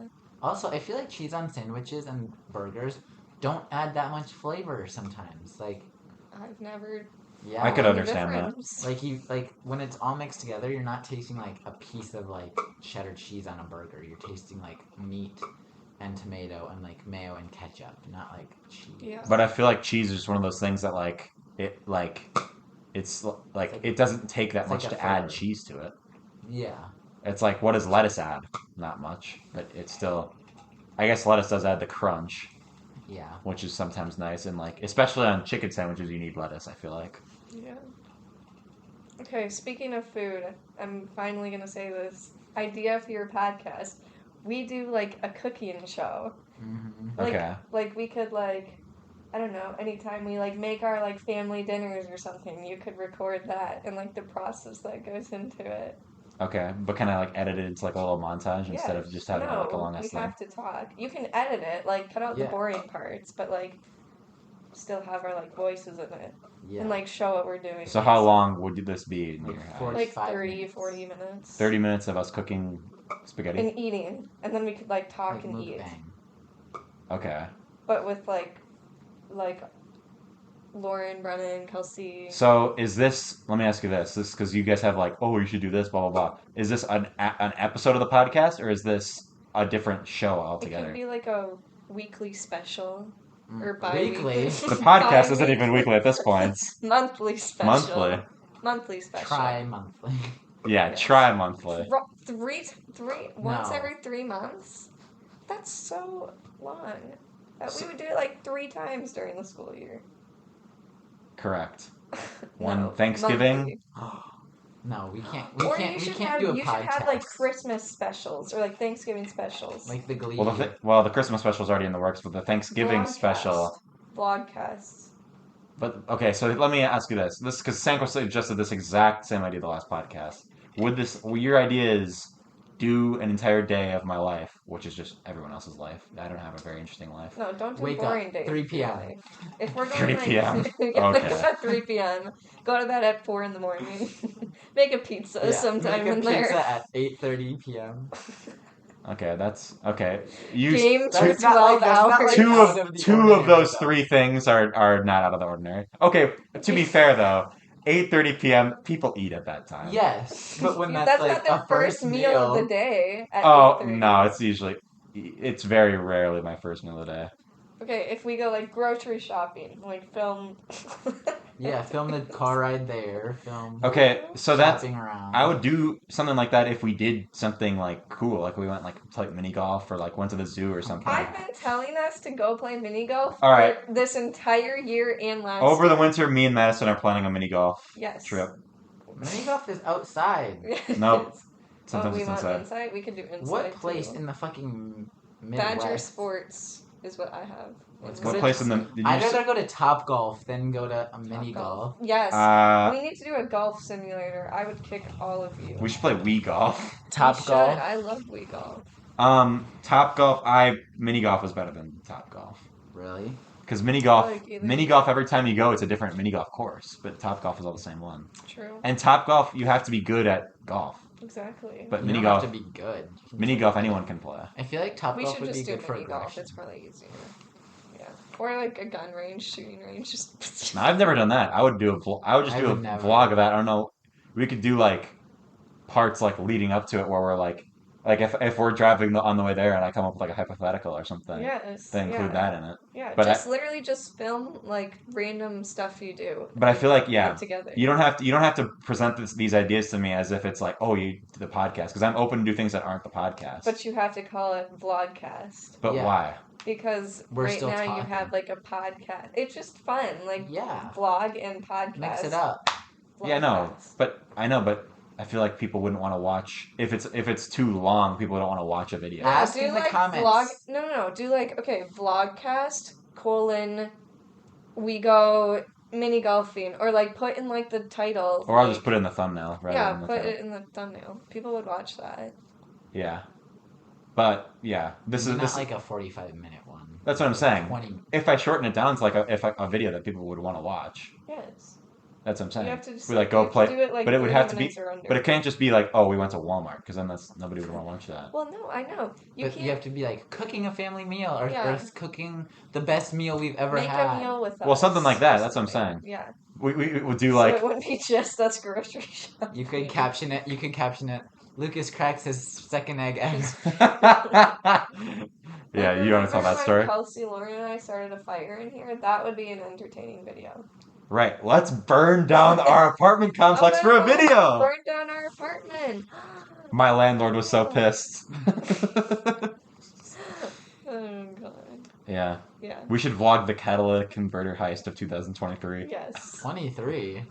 Also, I feel like cheese on sandwiches and burgers don't add that much flavor sometimes. Like, I've never. yeah. I could known the understand that. difference. Like when it's all mixed together, you're not tasting like a piece of like cheddar cheese on a burger. You're tasting like meat and tomato and like mayo and ketchup, not like cheese. Yeah. But I feel like cheese is just one of those things that it's like it doesn't take that it's much like a to add flavor. cheese to it. Yeah. It's like, what does lettuce add? Not much, but it's still. I guess lettuce does add the crunch, Yeah. which is sometimes nice, and like especially on chicken sandwiches, you need lettuce. I feel like. Yeah. Okay, speaking of food, I'm finally gonna say this idea for your podcast. We do like a cooking show. Mm-hmm. Like, Okay. Like we could like, I don't know, anytime we like make our like family dinners or something, you could record that and like the process that goes into it. Okay, but can I like edit it into like a little montage instead of just having like a long we ass thing? have to talk. You can edit it, like cut out the Yeah. boring parts, but like still have our like voices in it Yeah. and like show what we're doing. So how long would this be in Like your house? 40 Like 45 30, minutes. 40 minutes. 30 minutes of us cooking spaghetti? And eating. And then we could like talk Like and eat. mukbang. Okay. But with like Lauren, Brennan, Kelsey. So let me ask you this because you guys have like, oh, you should do this, blah, blah, blah. Is this an episode of the podcast or is this a different show It altogether? could be like a weekly special. Mm. Or bi-weekly. Weekly. The podcast isn't even weekly at this point. Monthly special. Monthly. Monthly special. Tri-monthly. Yeah, Yes. tri-monthly. Once No. every 3 months? That's so long. We would do it like 3 times during the school year. Correct. No, One Thanksgiving. monthly. No, we can't. Or We you should can't do a you podcast. should have like Christmas specials or like Thanksgiving specials. Like the Glee. The Christmas special is already in the works, but the Thanksgiving special. Vlogcasts. But okay, so let me ask you this because Sanko suggested this exact same idea the last podcast. Your idea is do an entire day of my life, which is just everyone else's life. I don't have a very interesting life. No, don't do Wake boring up, days. 3 of your p.m. life. If we're 3 going p.m. Wake Okay. up at 3 p.m. Go to bed at 4 in the morning. Make a pizza sometime Make a in pizza there. at 8:30 p.m. Okay, that's okay. Game for That's not 12 that's not hours. Two out of the two of ordinary, those though. 3 things are not out of the ordinary. Okay, to be fair though, 8:30 p.m. People eat at that time. Yes, but when That's like not their a first meal of the day at Oh 8:30. no, it's very rarely my first meal of the day. Okay, if we go like grocery shopping, like film. Yeah, film the car ride there. Film Okay, so that's shopping around. I would do something like that if we did something like cool, like we went like to like mini golf or like went to the zoo or something. I've been telling us to go play mini golf All right. for this entire year and last Over the year. winter, me and Madisyn are planning a mini golf Yes. trip. Mini golf is outside. Nope. Oh, Sometimes we it's want inside. inside? We can do inside. What place too. in the fucking Midwest? Badger Sports is what I have. What's What good? place in the? Did you I'd s- rather go to Top Golf than go to a mini golf. Yes. Uh, We need to do a golf simulator. I would kick all of you. we should play Wii golf. Top We should. Golf. I love Wii golf. Top golf. Mini golf was better than top golf Really? because mini golf. Every time you go, it's a different mini golf course. But top golf is all the same one. True. And top golf, you have to be good at golf. Exactly. But You mini don't golf, have to be good. mini golf, anyone can play. I feel like Top We Golf should would be just do good for mini golf. aggression. It's probably easier. Yeah. Or like a gun range, shooting range. Just. No, I've never done that. I would do a vlog. I would just I do a would never. vlog of that. I don't know. We could do like parts like leading up to it where we're like if we're driving on the way there and I come up with like a hypothetical or something, Yes. to include that in it. Yeah. But literally just film like random stuff you do. But I feel like put together. you don't have to present these ideas to me as if it's like, oh, you do the podcast, because I'm open to do things that aren't the podcast. But you have to call it vlogcast. But Yeah. why? Because We're right still now you talking. have like a podcast. It's just fun, like Yeah. vlog and podcast. Mix it up. Yeah, no, Vlogcast. but I feel like people wouldn't want to watch if it's too long. People don't want to watch a video. Ask do in the like comments. vlog. No. Do like vlogcast : we go mini golfing, or like put in like the title. Or I'll like- just put it in the thumbnail rather yeah, than the put title. it in the thumbnail. People would watch that. Yeah, but yeah, this Not is like a 45-minute one. that's what I'm saying. 20. If I shorten it down, it's like a video that people would want to watch. Yes. That's what I'm saying. You have to just We like you go have to play, do it, like, but it would 30 have to be, minutes or under. but it can't just be like, oh, we went to Walmart, because then nobody would want to watch that. Well, no, I know. But you have to be like cooking a family meal or Yeah. cooking the best meal we've ever make had. a meal with us. Well, something like that, or that's what I'm something. saying. Yeah. We would do So like it wouldn't be just us grocery shopping. You could caption it. Lucas cracks his second egg eggs. Yeah, you want to tell that story? Kelsey, Lauren, and I started a fire in here. That would be an entertaining video. Right. Let's burn down our apartment complex for a video. Burn down our apartment. My landlord was so pissed. Oh god. Yeah. Yeah. We should vlog the catalytic converter heist of 2023. Yes. 23.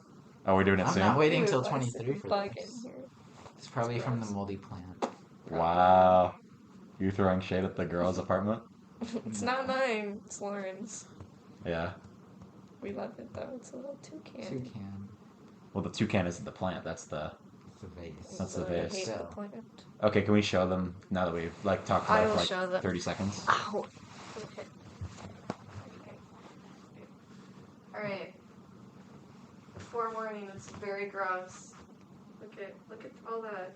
Oh, we're doing it I'm soon? not waiting Dude, till I 23 said for bug this. in here. It's probably from the gross. moldy plant. Wow. You throwing shade at the girl's apartment? It's not mine. It's Lauren's. Yeah. We love it though. It's a little toucan. Toucan. Well, the toucan isn't the plant. That's the... It's a vase. That's the I vase. hate the So. plant. Okay, can we show them now that we've talked I about it will for show them. 30 seconds? Ow. Okay. Alright. Forewarning, it's very gross. Look at all that.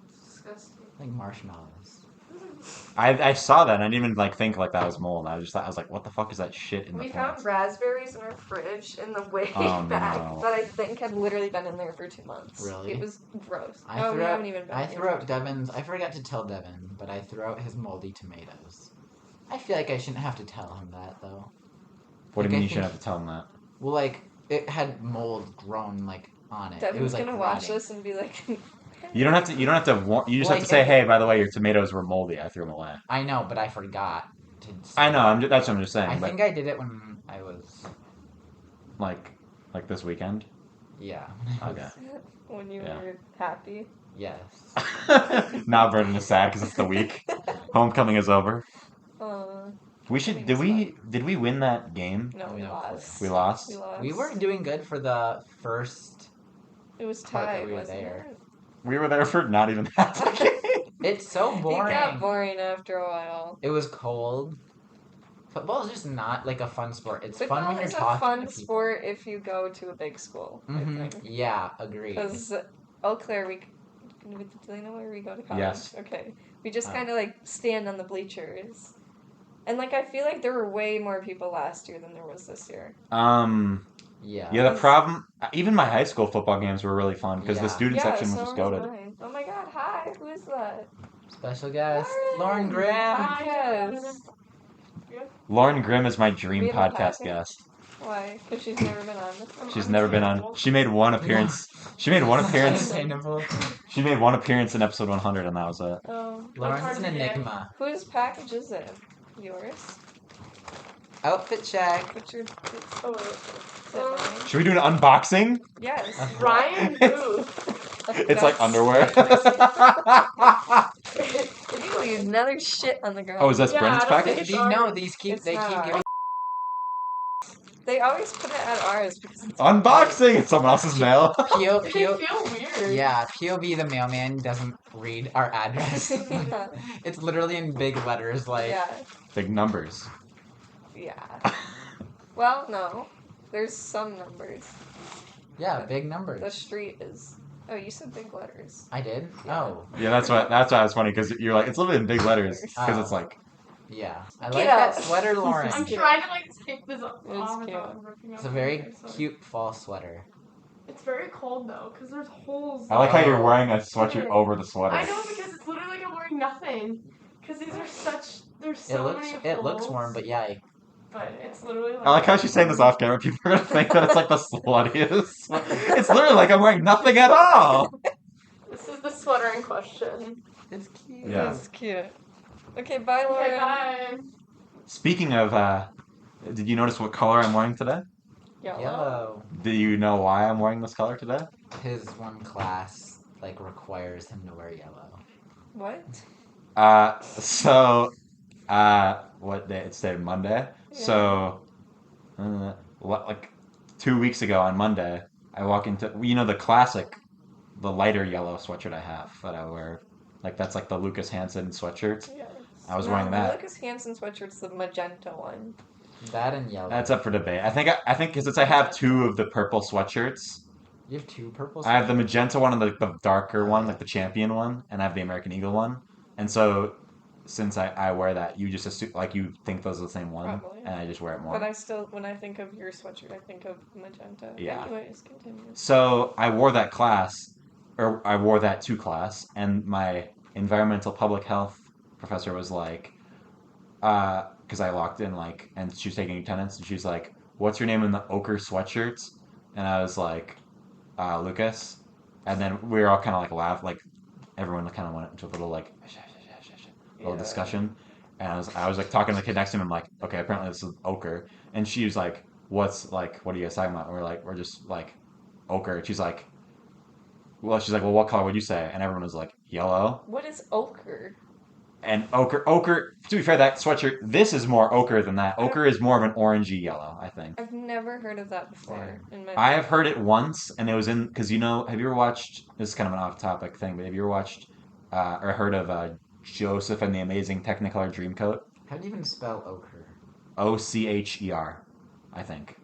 It's disgusting. Like marshmallows. I saw that and I didn't even think that was mold. I was like, what the fuck is that shit in the We plant? found raspberries in our fridge in the way Oh, back no. that I think had literally been in there for 2 months. Really? It was gross. I No, threw we out- haven't even been I here. threw out Devin's. I forgot to tell Devin, but I threw out his moldy tomatoes. I feel like I shouldn't have to tell him that though. What do Like, you mean I you shouldn't think- have to tell them that? Well, like it had mold grown on it. Devin's it was like gonna watch rotting. this and be like, You don't have to. You don't have to. You just have to Like, say, if- "Hey, by the way, your tomatoes were moldy. I threw them away." I know, but I forgot to. I know. That's what I'm just saying. I but think I did it when I was. like this weekend. Yeah. Okay. when you Yeah. were happy. Yes. Now Brennan is sad because it's the week. Homecoming is over. We should. Homecoming Did we win that game? No, we No, lost. We lost. We lost. We weren't doing good for the first. It was part that tied, we were wasn't there. it? We were there for not even half the game. It's so It boring. got boring after a while. It was cold. Football is just not like a fun sport. It's fun Football when you're is a talking fun to people. sport if you go to a big school. Hmm Yeah, agreed. Because Eau Claire, do they know where we go to college? Yes. Okay. We just Oh. kind of stand on the bleachers. And I feel like there were way more people last year than there was this year. Yeah. Yeah, the problem, even my high school football games were really fun because the Yeah. student Yeah, section was so just was goated. mine. Oh my god, hi, who is that? Special guest, Lauren Grimm. Podcast. Lauren Grimm is my We dream have a podcast packet? guest. Why? Because she's never been on before. She's never been on. She made one appearance. She made one appearance. Unattainable. She made one appearance in episode 100, and that was it. Lauren's an enigma. Whose package is it? Yours? Outfit check. What's your... Is it mine? Should we do an unboxing? Yes. Ryan Booth. It's like underwear. Ew, another shit on the ground. Oh, is that Yeah, Brennan's I don't think package? it's No, these keep. It's They keep not. giving. They always put it at ours because it's Unboxing! It's someone else's mail. PO, They PO, feel weird. yeah, POV the mailman doesn't read our address. Yeah. It's literally in big letters, like. Yeah. Big numbers. Yeah. Well, no. There's some numbers. Yeah, big The numbers. street is... Oh, you said big letters. I did? Yeah. Oh, Yeah, that's why it's funny because you're like it's literally in big letters because it's like yeah. I Get like out. that sweater, Lauren. I'm cute. trying to like take this off It's without cute. ripping It's out a my very hair, so- cute fall sweater. It's very cold though, because there's holes. I like how you're Oh. wearing a sweatshirt over the sweater. I know because it's literally like I'm wearing nothing. Because these are such. There's so It looks many it looks holes, warm, but yeah, But it's literally like. I like how she's saying this off camera. People are gonna think that it's like the sluttiest. It's literally like I'm wearing nothing at all. This is the sweater in question. it's cute. Yeah. It's cute. Okay, bye, Lauren. Okay, bye. Speaking of, did you notice what color I'm wearing today? Yellow. Do you know why I'm wearing this color today? His one class like requires him to wear yellow. What? What day? It's today, Monday. So, like 2 weeks ago on Monday, I walk into, the classic, the lighter yellow sweatshirt I have that I wear. Like, that's like the Lucas Hansen sweatshirt. Yes. I was wearing that. The Lucas Hansen sweatshirt's the magenta one. That and yellow. That's up for debate. I think because since I have two of the purple sweatshirts, You have two purple. I have the magenta one and the darker one, like the champion one, and I have the American Eagle one. And so, since I wear that, you just assume, like, you think those are the same one, Probably. and I just wear it more. But I still, when I think of your sweatshirt, I think of magenta. Yeah. Anyways, continue. So I wore that to class, and my environmental public health professor was like, because I walked in, like, and she was taking attendance, and she's like, "What's your name in the ochre sweatshirts?" And I was like, Lucas. And then we were all kind of like like everyone kind of went into a little like little discussion, and I was like talking to the kid next to him. I'm like, okay, apparently this is ochre, and she was like, what are you guys talking about? And we're like, we're just like ochre. She's like, well, what color would you say? And everyone was like, yellow. What is ochre? And ochre. To be fair, that sweatshirt, this is more ochre than that. Ochre is more of an orangey yellow, I think. I've never heard of that before. In my I have heard it once, and it was in because have you ever watched? This is kind of an off-topic thing, but have you ever watched or heard of Joseph and the Amazing Technicolor Dreamcoat? How do you even spell ochre? Ocher, I think.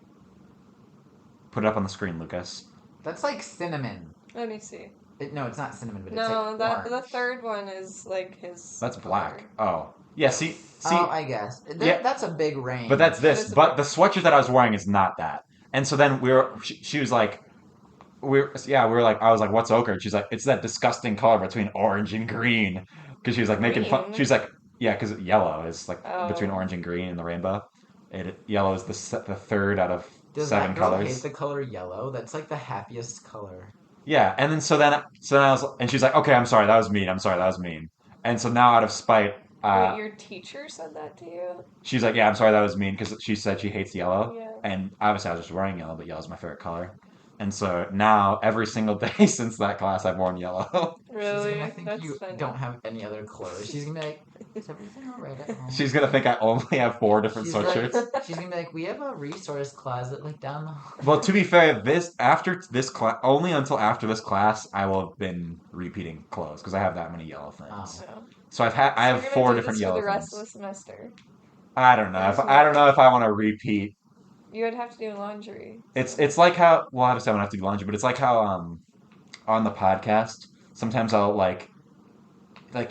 Put it up on the screen, Lucas. That's like cinnamon. Let me see. No, it's not cinnamon, but No, it's like the orange. third one is like his. That's black. color. Oh, yeah. See. Oh, I guess. Yeah. That's a big range. But that's That this. is a But big- the sweatshirt that I was wearing is not that. And so then she was like, we were like, I was like, what's ochre? She's like, it's that disgusting color between orange and green. Because she was like making fun. Green? She was like, yeah, because yellow is like between Oh. orange and green in the rainbow. Yellow is the third out of Does 7 that girl colors. hate the color yellow? That's like the happiest color. Yeah, and then so then I was, and she's like, okay, I'm sorry, that was mean. I'm sorry, that was mean. And so now out of spite, Wait, your teacher said that to you? she's like, yeah, I'm sorry, that was mean because she said she hates yellow. Yeah. And obviously I was just wearing yellow, but yellow's my favorite color. And so now every single day since that class, I've worn yellow. Really? She's gonna think That's you funny. don't have any other clothes. She's gonna be like, is everything alright at home? She's gonna think I only have 4 different She's sweatshirts. like, she's gonna be like, we have a resource closet like down the hall. Well, to be fair, after this class, only until after this class, I will have been repeating clothes because I have that many yellow things. Oh. No. So I have So you're 4 gonna do different this yellow for the rest things. of the semester. I don't know. I don't know if I want to repeat. You would have to do laundry. It's like how, well, obviously I don't have to do laundry, but it's like how on the podcast sometimes I'll like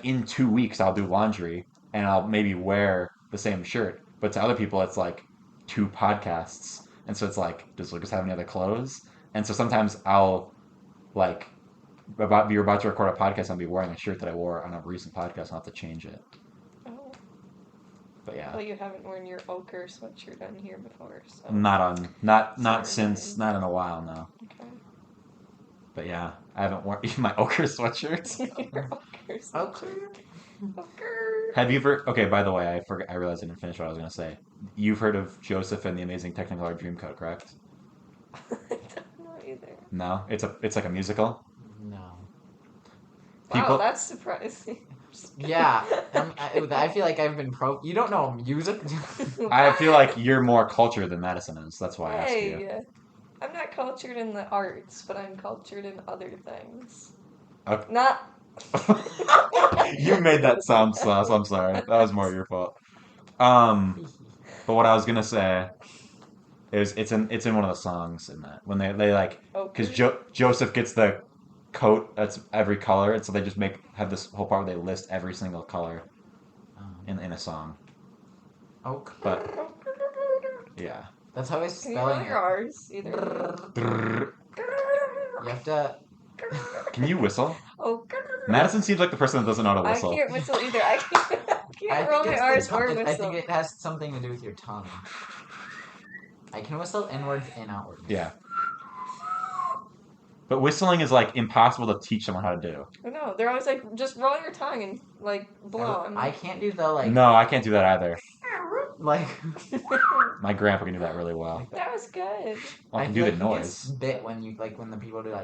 in 2 weeks I'll do laundry and I'll maybe wear the same shirt, but to other people it's like 2 podcasts, and so it's like, does Lucas have any other clothes? And so sometimes I'll like be about to record a podcast and I'll be wearing a shirt that I wore on a recent podcast and I'll have to change it. Oh. But yeah. Well, you haven't worn your ochre sweatshirt on here before, so. Not since not in a while now. Okay. But yeah, I haven't worn my ochre sweatshirts. Your ochre sweatshirt. Ochre? Ochre. Have you ever? Okay, by the way, I realized I didn't finish what I was gonna say. You've heard of Joseph and the Amazing Technicolor Dreamcoat, correct? I don't know either. No, it's like a musical. No. People- Wow, that's surprising. Yeah, I feel like I've been You don't know music? I feel like you're more cultured than Madisyn is. That's why I asked you. Hey, I'm not cultured in the arts, but I'm cultured in other things. Okay. Not. You made that sound sus. I'm sorry. That was more your fault. But what I was gonna say is it's in one of the songs in that when they like because Joseph gets the coat that's every color, and so they just have this whole part where they list every single color in a song. Oak. But yeah. That's how I was Can you roll spelling your it. R's? Either. You have to. Can you whistle? Oh. Madisyn seems like the person that doesn't know how to I whistle. can't whistle either. I can't roll my it's R's the or tongue. I whistle. think it has something to do with your tongue. I can whistle inwards and outwards. Yeah. But whistling is like impossible to teach someone how to do. I know. They're always like, just roll your tongue and like blow. I can't do the like. No, I can't do that either. Like. My grandpa can do that really well. That was good. I can do feel the like he gets noise. bit when the people do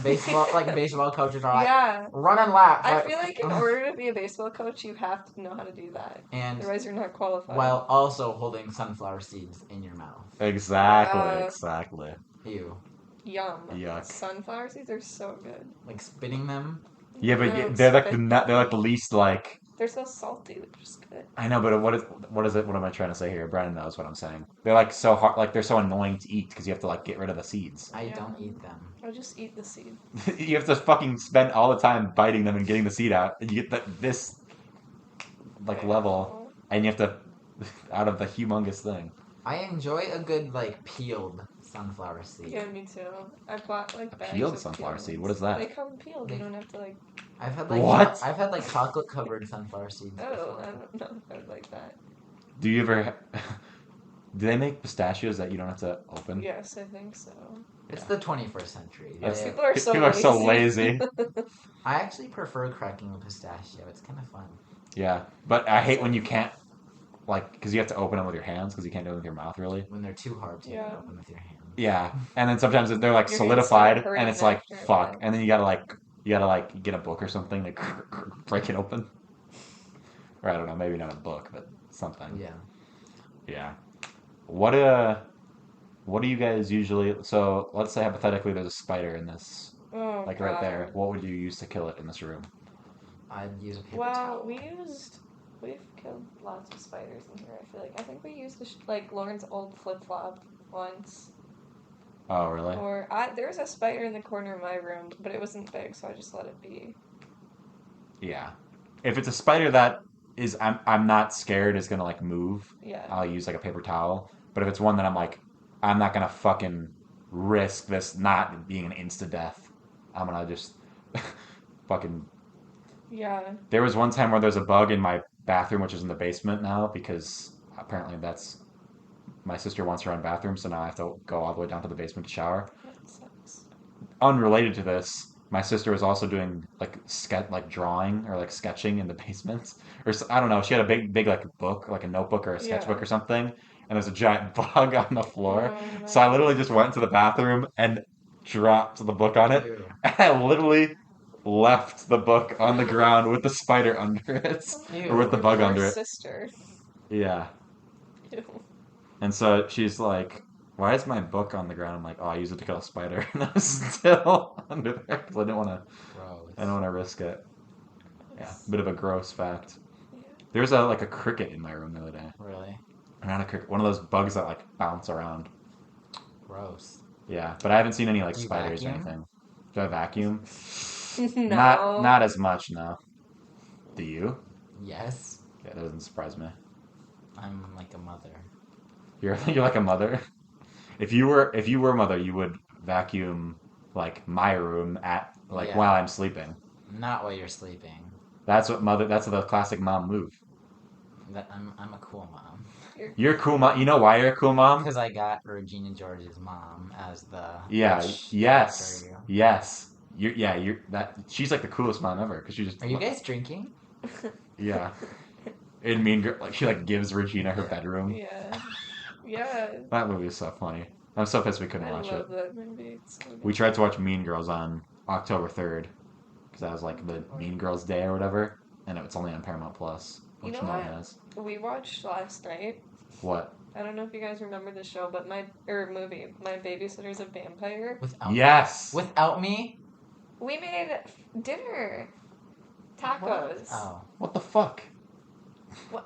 baseball coaches are like Yeah. run and lap. I feel like in order to be a baseball coach, you have to know how to do that. And Otherwise, you're not qualified. while also holding sunflower seeds in your mouth. Exactly. Ew. Yum. Yuck. Sunflower seeds are so good. Like spitting them. Yeah, but No, they're like spit. they're like the least like. They're so salty, which is good. I know, but what is it? What am I trying to say here? Brennan knows what I'm saying. They're like so hard, like they're so annoying to eat because you have to like get rid of the seeds. I Yeah. don't eat them. I'll just eat the seed. You have to fucking spend all the time biting them and getting the seed out, and you get this like level, and you have to out of the humongous thing. I enjoy a good like peeled sunflower seed. Yeah, me too. I bought like bags Peeled of sunflower peeled seed? ones. What is that? They come peeled. You don't have to like. I've had like What? I've had like chocolate covered sunflower seeds. Oh, before. I don't know if I would like that. Do you ever? Do they make pistachios that you don't have to open? Yes, I think so. It's the 21st century. Yes. They- People are so People are lazy. so lazy. I actually prefer cracking a pistachio. It's kind of fun. Yeah, but I hate when you can't, like, because you have to open them with your hands because you can't do it with your mouth, really. When they're too hard to Yeah. open with your hand. Yeah, and then sometimes they're like Your hands start solidified, hurting and it's like after, fuck, yeah. and then you gotta get a book or something to break it open. Or I don't know, maybe not a book, but something. Yeah. Yeah. What do you guys usually? So let's say hypothetically, there's a spider in this, Oh, like God. right there. What would you use to kill it in this room? I'd use a paper Well, towel. we've killed lots of spiders in here. I feel like I think we used like Lauren's old flip flop once. Oh, really? Or there was a spider in the corner of my room, but it wasn't big, so I just let it be. Yeah. If it's a spider that is I'm not scared is gonna like move, Yeah. I'll use like a paper towel. But if it's one that I'm like, I'm not gonna fucking risk this not being an insta death, I'm gonna just fucking. Yeah. There was one time where there's a bug in my bathroom, which is in the basement now, because apparently that's my sister wants her own bathroom, so now I have to go all the way down to the basement to shower. That sucks. Unrelated to this, my sister was also doing like drawing or like sketching in the basement, or I don't know. She had a big like book, like a notebook or a sketchbook Yeah. or something, and there's a giant bug on the floor. Oh, So I no. literally just went to the bathroom and dropped the book on it. Ew. And I literally left the book on the ground with the spider under it, Ew. or with the Your bug poor under it. sister. Yeah. Ew. And so she's like, "Why is my book on the ground?" I'm like, "Oh, I used it to kill a spider," and I was still under there because I didn't want to. Gross. I don't want to risk it. Yeah, bit of a gross fact. Yeah. There's a cricket in my room the other day. Really? Not a cricket, one of those bugs that like bounce around. Gross. Yeah, but I haven't seen any like Do you spiders or vacuum? anything. Do I vacuum? No. Not as much, no. Do you? Yes. Yeah, that doesn't surprise me. I'm like a mother. You're like a mother. If you were a mother, you would vacuum like my room at like Yeah. while I'm sleeping. Not while you're sleeping. That's the classic mom move. I'm a cool mom. You're a cool mom. You know why you're a cool mom? Because I got Regina George's mom as the Yeah. witch Yes. doctor. Yes. You're that. She's like the coolest mom ever because she just. Are you guys drinking? Yeah. In Mean Girl, like she like gives Regina her bedroom. Yeah. Yeah. That movie is so funny. I'm so pissed we couldn't I watch love it. that movie. It's so We good. tried to watch Mean Girls on October 3rd because that was like the Mean Girls Day or whatever, and it's only on Paramount Plus, You which know no one what? has. We watched last night. What? I don't know if you guys remember the show, but movie. My Babysitter's a Vampire. Without Yes. Without me? We made dinner. Tacos. Oh. What the fuck? What?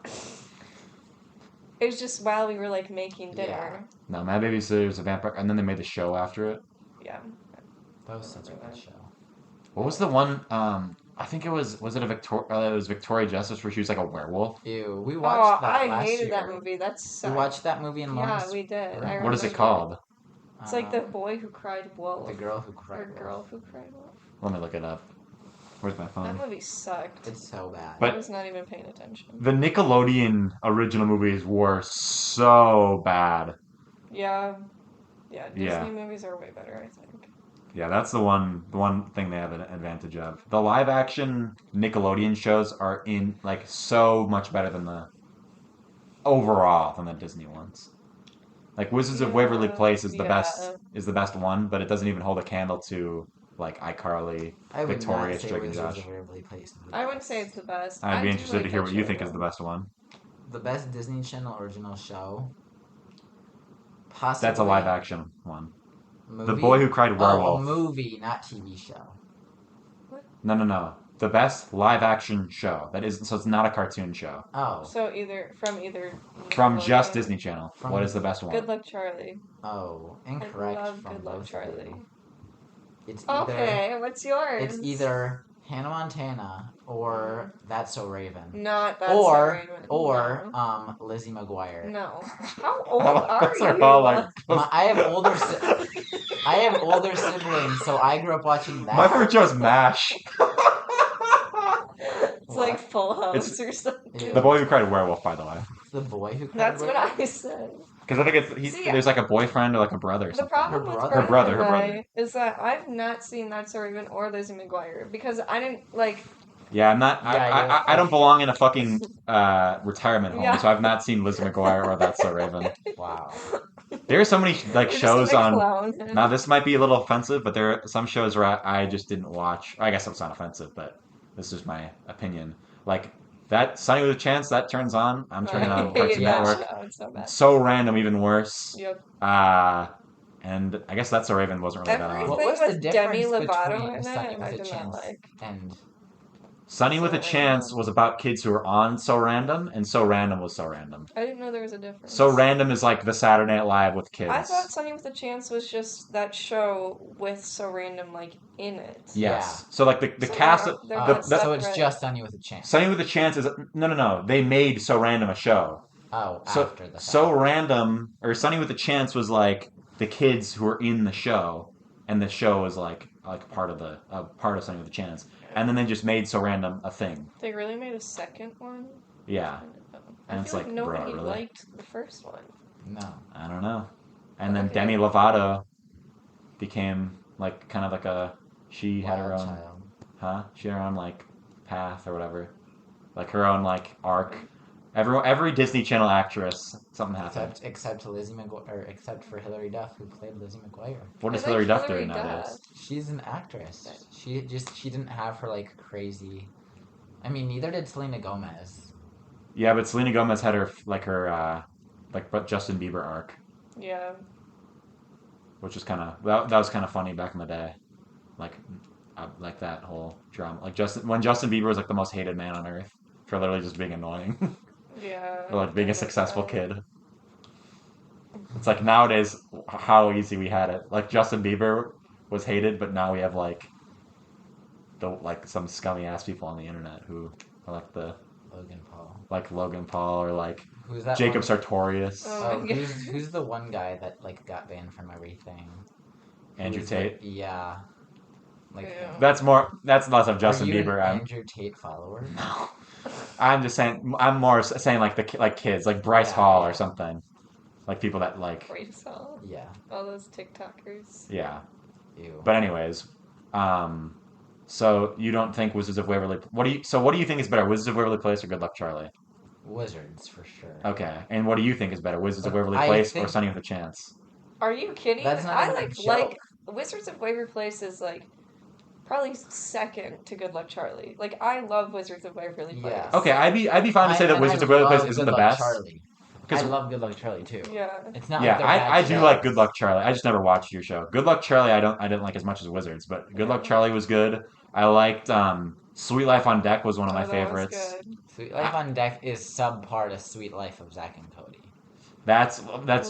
It was just while we were like making dinner. No, My Babysitter's a Vampire, and then they made the show after it. Yeah. That was such a good show. What was the one? I think it was it it was Victoria Justice where she was like a werewolf. Ew, we Oh, watched that I last hated year. that movie. That's We watched that movie in Yeah, Lawrence. we did. I What is it remember. called? It's like the boy who cried wolf. The girl who cried. Or wolf. girl who cried wolf. Let me look it up. Where's my That phone? movie sucked. It's so bad. But- I was not even paying attention. The Nickelodeon original movies were so bad. Yeah. Yeah, Disney Yeah. movies are way better, I think. Yeah, that's the one thing they have an advantage of. The live action Nickelodeon shows are in like so much better than the overall than the Disney ones. Like Wizards of Waverly Yeah, Place is the yeah. best one, but it doesn't even hold a candle to like iCarly, I would Victorious, not say Drake and Wizards Josh. of Waverly Place is the I wouldn't best. say it's the best. I'd I be do interested like to hear that what you show, think is the though. best one. The best Disney Channel original show. Possibly. That's a live action one. Movie? The Boy Who Cried Oh, Werewolf. a movie, not TV show. No. The best live action show. So it's not a cartoon show. Oh. So from either From just Nickelodeon- Disney Channel. From- What is the best one? Good Luck Charlie. Oh, I incorrect love from Good Luck both of Charlie. you. It's either Okay, what's yours? it's either Hannah Montana or That's So Raven. Not That's or So Raven. or Lizzie no. McGuire. No. How old are Those you? are all like I have older siblings, so I grew up watching that. my favorite show is MASH. It's like Full House It's- or something. Ew. The Boy Who Cried Werewolf, by the way. It's the boy who cried That's what wolf. I said. Because I think See, there's like a boyfriend or like a brother or The something. problem Her with brother. Her brother, Brandon her and brother. I is that I've not seen That's So Raven or Lizzie McGuire because I didn't like. Yeah, I'm not. Yeah, I don't belong in a fucking retirement home, Yeah. so I've not seen Lizzie McGuire or That's So Raven. Wow. There are so many like You're just shows gonna on. clown him. Now this might be a little offensive, but there are some shows where I just didn't watch. I guess it's not offensive, but this is my opinion. Like that Sunny with a Chance that turns on. I'm turning on I hate Cartoon that Network. show, it's so bad. So random, even worse. Yep. And I guess That's So Raven wasn't really that Everything on. What was the with Demi difference Lovato between in Sunny it, with I a did not Chance like. and Sunny with a So Chance Random. was about kids who were on So Random, and So Random was So Random. I didn't know there was a difference. So Random is like the Saturday Night Live with kids. I thought Sunny with a Chance was just that show with So Random like in it. Yes. Yeah. So like the So cast they're- of they're the- not the- so it's separate. just Sunny with a Chance. Sunny with a Chance is no. They made So Random a show. Oh, So after the fact. So Random or Sunny with a Chance was like the kids who were in the show, and the show was like part of Sunny with a Chance, and then they just made So Random a thing. They really made a second one? Yeah, I And it's feel like like, nobody bro, really? liked the first one. No. I don't know. And then Okay. Demi Lovato became like kind of like she had her Wild own Child. She had her own like path or whatever, like her own like arc. Every Disney Channel actress, something happened. Except Lizzie McGuire, or except for Hilary Duff, who played Lizzie McGuire. What is I like Hilary Duff Hilary doing nowadays? Duff. She's an actress. She didn't have her like crazy. I mean, neither did Selena Gomez. Yeah, but Selena Gomez had her but Justin Bieber arc, Yeah. which was kind of that was kind of funny back in the day, like that whole drama. Like when Justin Bieber was like the most hated man on earth for literally just being annoying. Yeah. Or like being a I get successful that. kid. It's like nowadays how easy we had it. Like Justin Bieber was hated, but now we have like some scummy ass people on the internet who are like the Logan Paul. like Logan Paul or like Who's that? Jacob one? Sartorius, Oh. Oh, who's the one guy that like got banned from everything? Andrew Who's Tate. Like, yeah. Like Yeah. That's less of Justin Are you Bieber. an Andrew Tate follower? No. I'm just saying. I'm more saying like like kids, like Bryce Yeah, Hall yeah. or something, like people that like. Bryce Hall. Yeah. All those TikTokers. Yeah. Ew. But anyways, so you don't think Wizards of Waverly? What do you think is better, Wizards of Waverly Place or Good Luck Charlie? Wizards for sure. Okay. And what do you think is better, Wizards of But Waverly I Place or think- Sunny with a Chance? Are you kidding? That's not I even a like joke. Wizards of Waverly Place is like probably second to Good Luck Charlie. Like I love Wizards of Waverly Place. Yeah. Okay, I'd be fine to say that And Wizards I of Waverly Place love isn't Good the Luck best. Charlie. I 'Cause- love Good Luck Charlie too. Yeah. It's not Yeah, like they're bad I do like shows. Good Luck Charlie. I just never watched your show. Good Luck Charlie, I didn't like as much as Wizards, but Good Luck Yeah. Charlie was good. I liked Sweet Life on Deck was one of my Oh, that was favorites. good. Sweet Life on Deck is subpar to Sweet Life of Zack and Cody. That's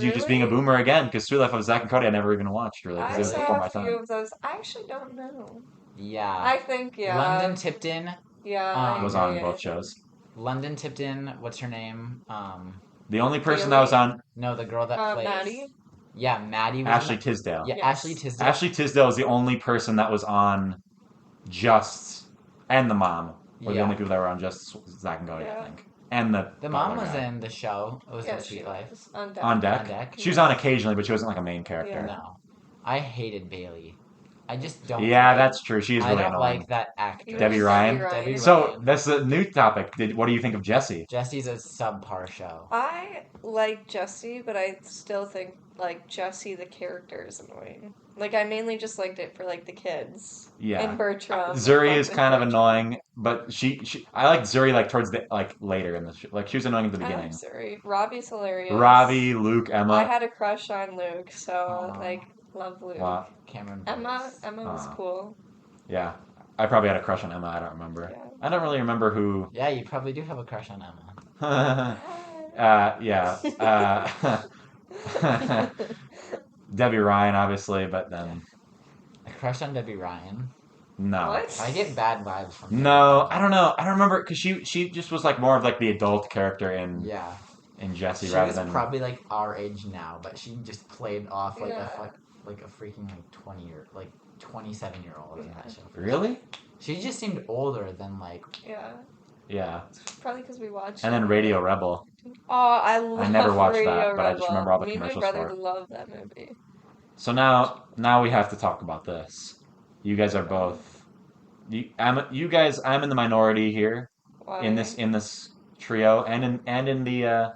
you just being a Really? boomer again, because Sweet Life of Zack and Cody I never even watched really, because I it was Really? before saw my a few time. of those. I actually don't know. Yeah. I think London Tipton. Yeah. I Was agree, on I both think. shows. London Tipton. What's her name? The only person that was on No, the girl that plays. Maddie. Yeah, Maddie. Was Ashley in Tisdale. Yeah, Yes. Ashley Tisdale. Ashley Tisdale is the only person that was on just, and the mom were the Yeah. only people that were on just Zack and Cody, I Yeah. think. And the mom butler was guy. in the show. It was Yeah, in she Sweet Life. was on deck. On deck. On Deck. She was on occasionally, but she wasn't like a main character. Yeah. No, I hated Bailey. I just don't. Yeah, like, that's true. She is I really don't annoying. like that actor. Debbie Ryan? Debbie So Ryan. that's a new topic. What do you think of Jesse? Jesse's a subpar show. I like Jesse, but I still think like Jesse the character is annoying. Like I mainly just liked it for like the kids. Yeah. And Bertram. Zuri is Fucking kind of Bertram. annoying, but I like Zuri like towards the later in the show. Like she was annoying at the I like beginning. Zuri. Robbie's hilarious. Robbie, Luke, Emma. I had a crush on Luke, so Aw. like love Luke. Wow. Cameron. Emma Boyce. was Aw. cool. Yeah. I probably had a crush on Emma. I don't remember. Yeah. I don't really remember who. Yeah, you probably do have a crush on Emma. Yeah. Debbie Ryan, obviously, but then A crush on Debbie Ryan. no. What? I get bad vibes from. Debbie No, Ryan. I don't know. I don't remember because she just was like more of like the adult character in Yeah. Jesse She rather was than probably like our age now, but she just played off like Yeah. like a freaking like 27-year-old in that show. really. She just seemed older than like. Yeah. Yeah, Probably because we watched and then it. Radio Rebel. Oh, I love never watched Radio that, but I just Rebel. remember all the Me and my commercials brother for it. love that movie. So now we have to talk about this. You guys are both. I'm in the minority here Why? in this trio, and in the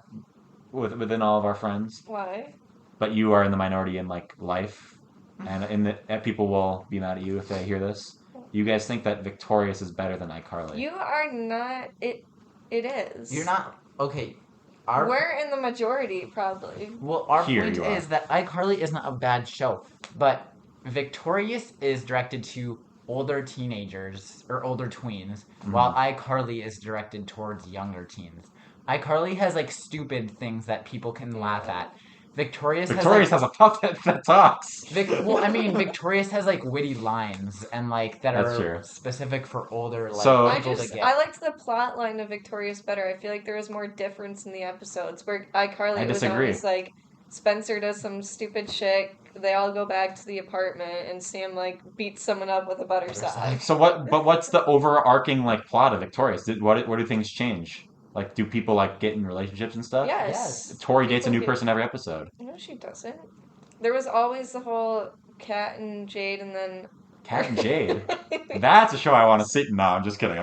within all of our friends. Why? But you are in the minority in like life, and people will be mad at you if they hear this. You guys think that Victorious is better than iCarly? You are not. It is. You're not okay. We're in the majority, probably. Well, our Here point you are. is that iCarly is not a bad show, but Victorious is directed to older teenagers or older tweens, while iCarly is directed towards younger teens. iCarly has like stupid things that people can laugh at. Victorious has a pup that talks. Victorious has like witty lines and like that That's are true. specific for older like So- people to get. I liked the plot line of Victorious better. I feel like there was more difference in the episodes. Where iCarly I was disagree. always like Spencer does some stupid shit. They all go back to the apartment, and Sam like beats someone up with a butter sock. So what? But what's the overarching like plot of Victorious? What do things change? Like, do people like get in relationships and stuff? Yes. Tori dates a new People person every episode. No, she doesn't. There was always the whole Cat and Jade, and then Cat and Jade. That's a show I want to see. No, I'm just kidding.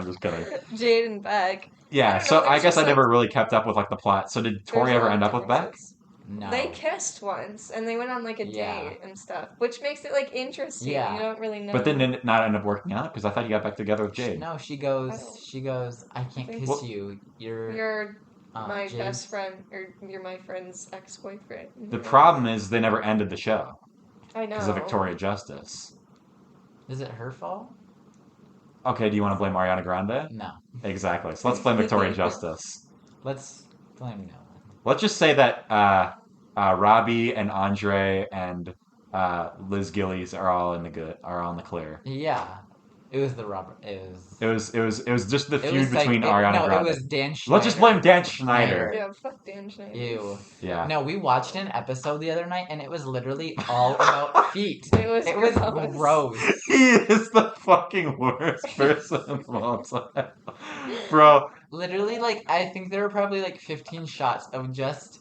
Jade and Beck. I Yeah. don't So know, I there's guess just, I never really kept up with like the plot. So did Tori There's a ever lot end of up with Beck? differences. No. They kissed once, and they went on like a Yeah. date and stuff, which makes it like interesting. Yeah. You don't really know. But then did it not end up working out? Because I thought you got back together with Jade. No, she I goes. don't- She goes. I can't think- kiss Well- you. You're my Jade. best friend, or you're my friend's ex-boyfriend. The problem is they never ended the show I know. because of Victoria Justice. Is it her fault? Okay, do you want to blame Ariana Grande? No. Exactly. So let's blame Victoria Justice. Let's blame no one. Let's just say that Robbie and Andre and Liz Gillies are all in the clear. Yeah. It was the Robert. It was just the It feud was like between Ariana no, Grande. it was Dan Schneider. Let's just blame Dan Schneider. Yeah, fuck Dan Schneider. Ew. Yeah. No, we watched an episode the other night, and it was literally all about feet. It was gross. He is the fucking worst person of all time. Bro. Literally, like, I think there were probably like 15 shots of just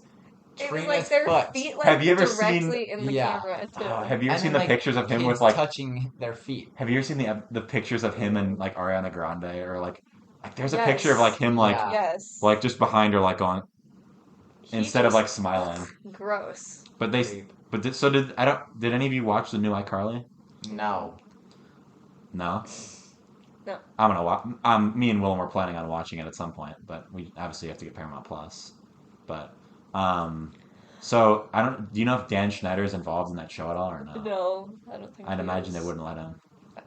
It was Trina's like their foot. feet like Have you ever directly seen- in the Yeah. camera too. Have you ever And seen then, the pictures of him kids with like? touching their feet? Have you ever seen the pictures of him and like Ariana Grande or like there's a Yes. picture of like him like Yeah. Yes. like just behind her like on He instead of just- like smiling. Gross. But they Creep. but did, so did I don't did any of you watch the new iCarly? No. No. No. I'm gonna watch. Me and Willem were planning on watching it at some point, but we obviously have to get Paramount Plus. But so I don't. Do you know if Dan Schneider is involved in that show at all or no? No, I don't think. I'd he imagine is. they wouldn't let him.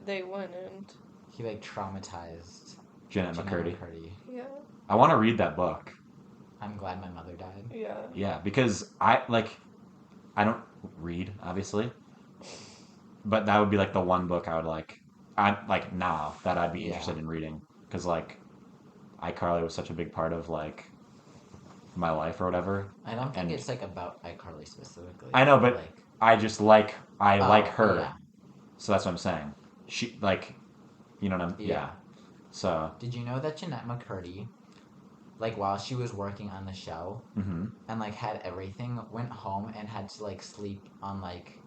They wouldn't. He like traumatized Jennette Jennette McCurdy. McCurdy. Yeah. I want to read that book. I'm glad my mother died. Yeah. Yeah, because I don't read obviously, but that would be like the one book I would like. I like now that I'd be Yeah. interested in reading because like iCarly was such a big part of like my life or whatever. I don't think And- it's like about iCarly specifically. I know, but like, I just like I oh, like her, Yeah. so that's what I'm saying. She like, you know what I'm Yeah. So Did you know that Jennette McCurdy, like while she was working on the show mhm. and like had everything, went home and had to like sleep on like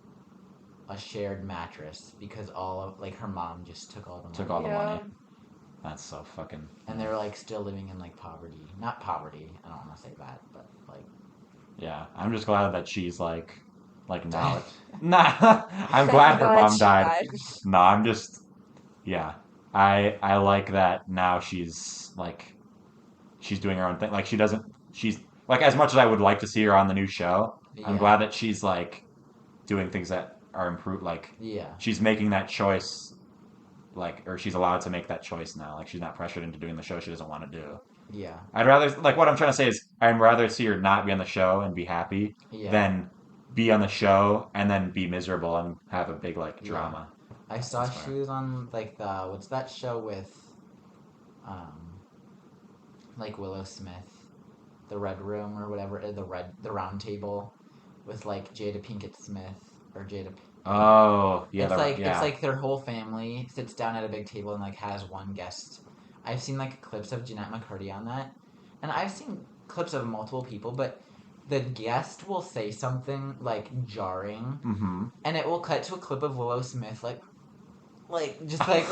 a shared mattress because all of like her mom just took all the money. Took all the Yeah. money. That's so fucking. And they were like still living in like poverty. Not poverty. I don't want to say that, but like. Yeah, I'm just glad that she's like now. Died. Nah, I'm glad her Glad mom she died. No, I'm just yeah. I like that now she's like she's doing her own thing. Like she's like as much as I would like to see her on the new show, I'm Yeah. glad that she's like doing things that are improved like Yeah. she's making that choice like or she's allowed to make that choice now. Like she's not pressured into doing the show she doesn't want to do. Yeah. I'd rather like what I'm trying to say is I'd rather see her not be on the show and be happy Yeah. than be on the show and then be miserable and have a big like Yeah. drama. I saw That's she was on like the what's that show with like Willow Smith, the Red Room or whatever, the Round Table with like Jada Pinkett Smith or Jada. Oh yeah, It's like their whole family sits down at a big table and like has one guest. I've seen like clips of Jennette McCurdy on that, and I've seen clips of multiple people, but the guest will say something like jarring, Mm-hmm. and it will cut to a clip of Willow Smith like just like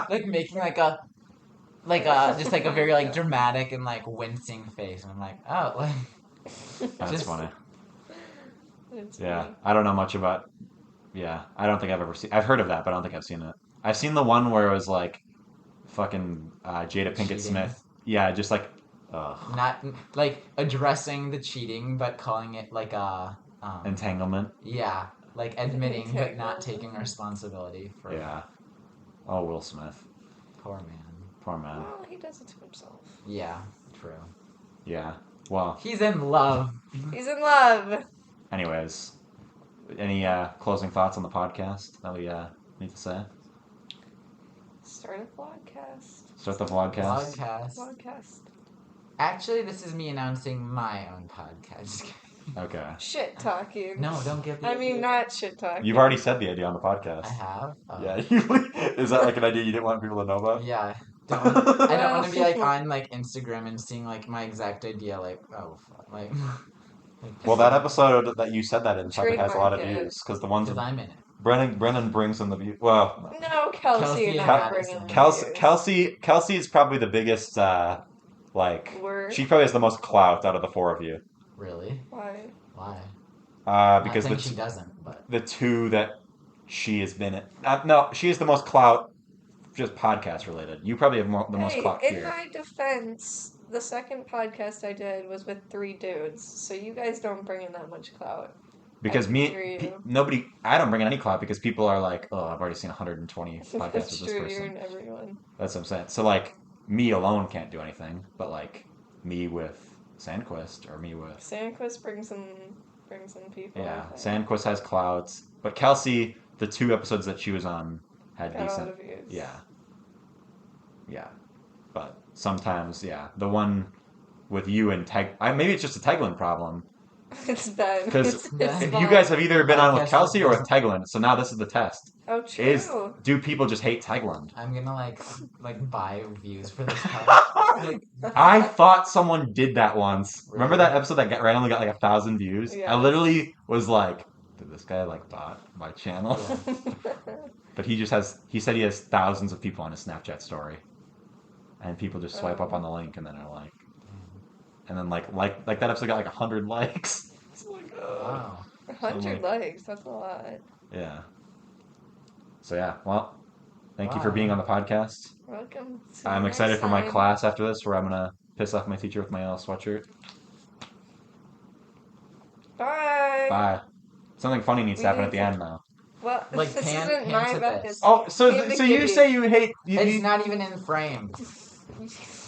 like making like a just like a very like dramatic and like wincing face, and I'm like, oh, like That's just- funny. It's Yeah, funny. I don't know much about. Yeah, I don't think I've ever seen. I've heard of that, but I don't think I've seen it. I've seen the one where it was like, fucking Jada Pinkett Cheating. Smith. Yeah, just like, ugh, not like addressing the cheating, but calling it like a entanglement. yeah, like admitting but not taking responsibility for Yeah. Oh, Will Smith, poor man. poor man. Well, he does it to himself. Yeah, true. Yeah. Well, He's in love. He's in love. anyways, any closing thoughts on the podcast that we need to say? Start a vlogcast. Start the vlogcast. Podcast. Vlogcast. Actually, this is me announcing my own podcast. Just kidding. Okay. Shit talking. No, don't give the I mean, idea. not shit talking. You've already said the idea on the podcast. I have. Oh. Yeah. Is that like an idea you didn't want people to know about? Yeah. I don't want to be like on like Instagram and seeing like my exact idea. Like, oh, fuck, like. Well, that episode that you said that in probably has a lot of Trademark it. views because the ones Because I'm in it. Brennan brings in the view. Well, No, Kelsey, Kelsey you're and not Madisyn. bringing Kelsey is probably the biggest. Like Word. she probably has the most clout out of the four of you. Really? Why? Why? Because Not the saying she doesn't, but the two that she has been in. No, she has the most clout, just podcast related. You probably have the most Hey, clout in here. my defense, the second podcast I did was with 3 dudes, so you guys don't bring in that much clout. Because I hear you. nobody, I don't bring in any clout because people are like, oh, I've already seen 120 podcasts with That's this true, person. you're in everyone. That's what I'm saying. So like, me alone can't do anything, but like me with Sandquist or me with Sandquist brings in people. yeah, I think. Sandquist has clouds, but Kelsey, the 2 episodes that she was on had Got a lot decent. of views. Yeah, Yeah, but sometimes, yeah, the one with you and maybe it's just a Teglin problem. It's Ben. Because It's you Ben. guys have either been I on with guess Kelsey or it's- with Teglin, so now this is the test. Oh, true. Do people just hate Teglin? I'm gonna like buy views for this test. I thought someone did that once. Remember Really? that episode that randomly got like 1,000 views? Yes. I literally was like, did this guy like bot my channel? Yeah. But he said he has thousands of people on his Snapchat story. And people just swipe up on the link and then are like, and then like that episode got like 100 likes. It's like, Wow. 100 likes. That's a lot. yeah. So yeah, well, thank you for Wow. being on the podcast. Welcome. To I'm the excited next for my time. class after this, where I'm gonna piss off my teacher with my yellow sweatshirt. Bye. Bye. Something funny needs to We happen need at the to- end, though. Well, Like, this pan isn't to my this. best. Oh, so Hand so the you kitty. say you hate? It's not even in frame.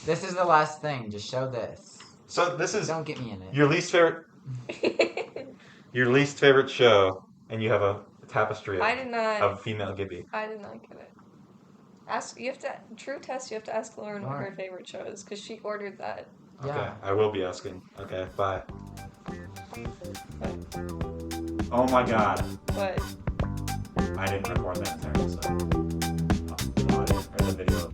This is the last thing. Just show this. So this is Don't get me in it. your least favorite show, and you have a tapestry I did not. of female Gibby. I did not get it. You have to true test. You have to ask Lauren what her Alright. favorite show is because she ordered that. Yeah. Okay, I will be asking. Okay, bye. Oh my god, But I didn't record that turn, so the audio or the video.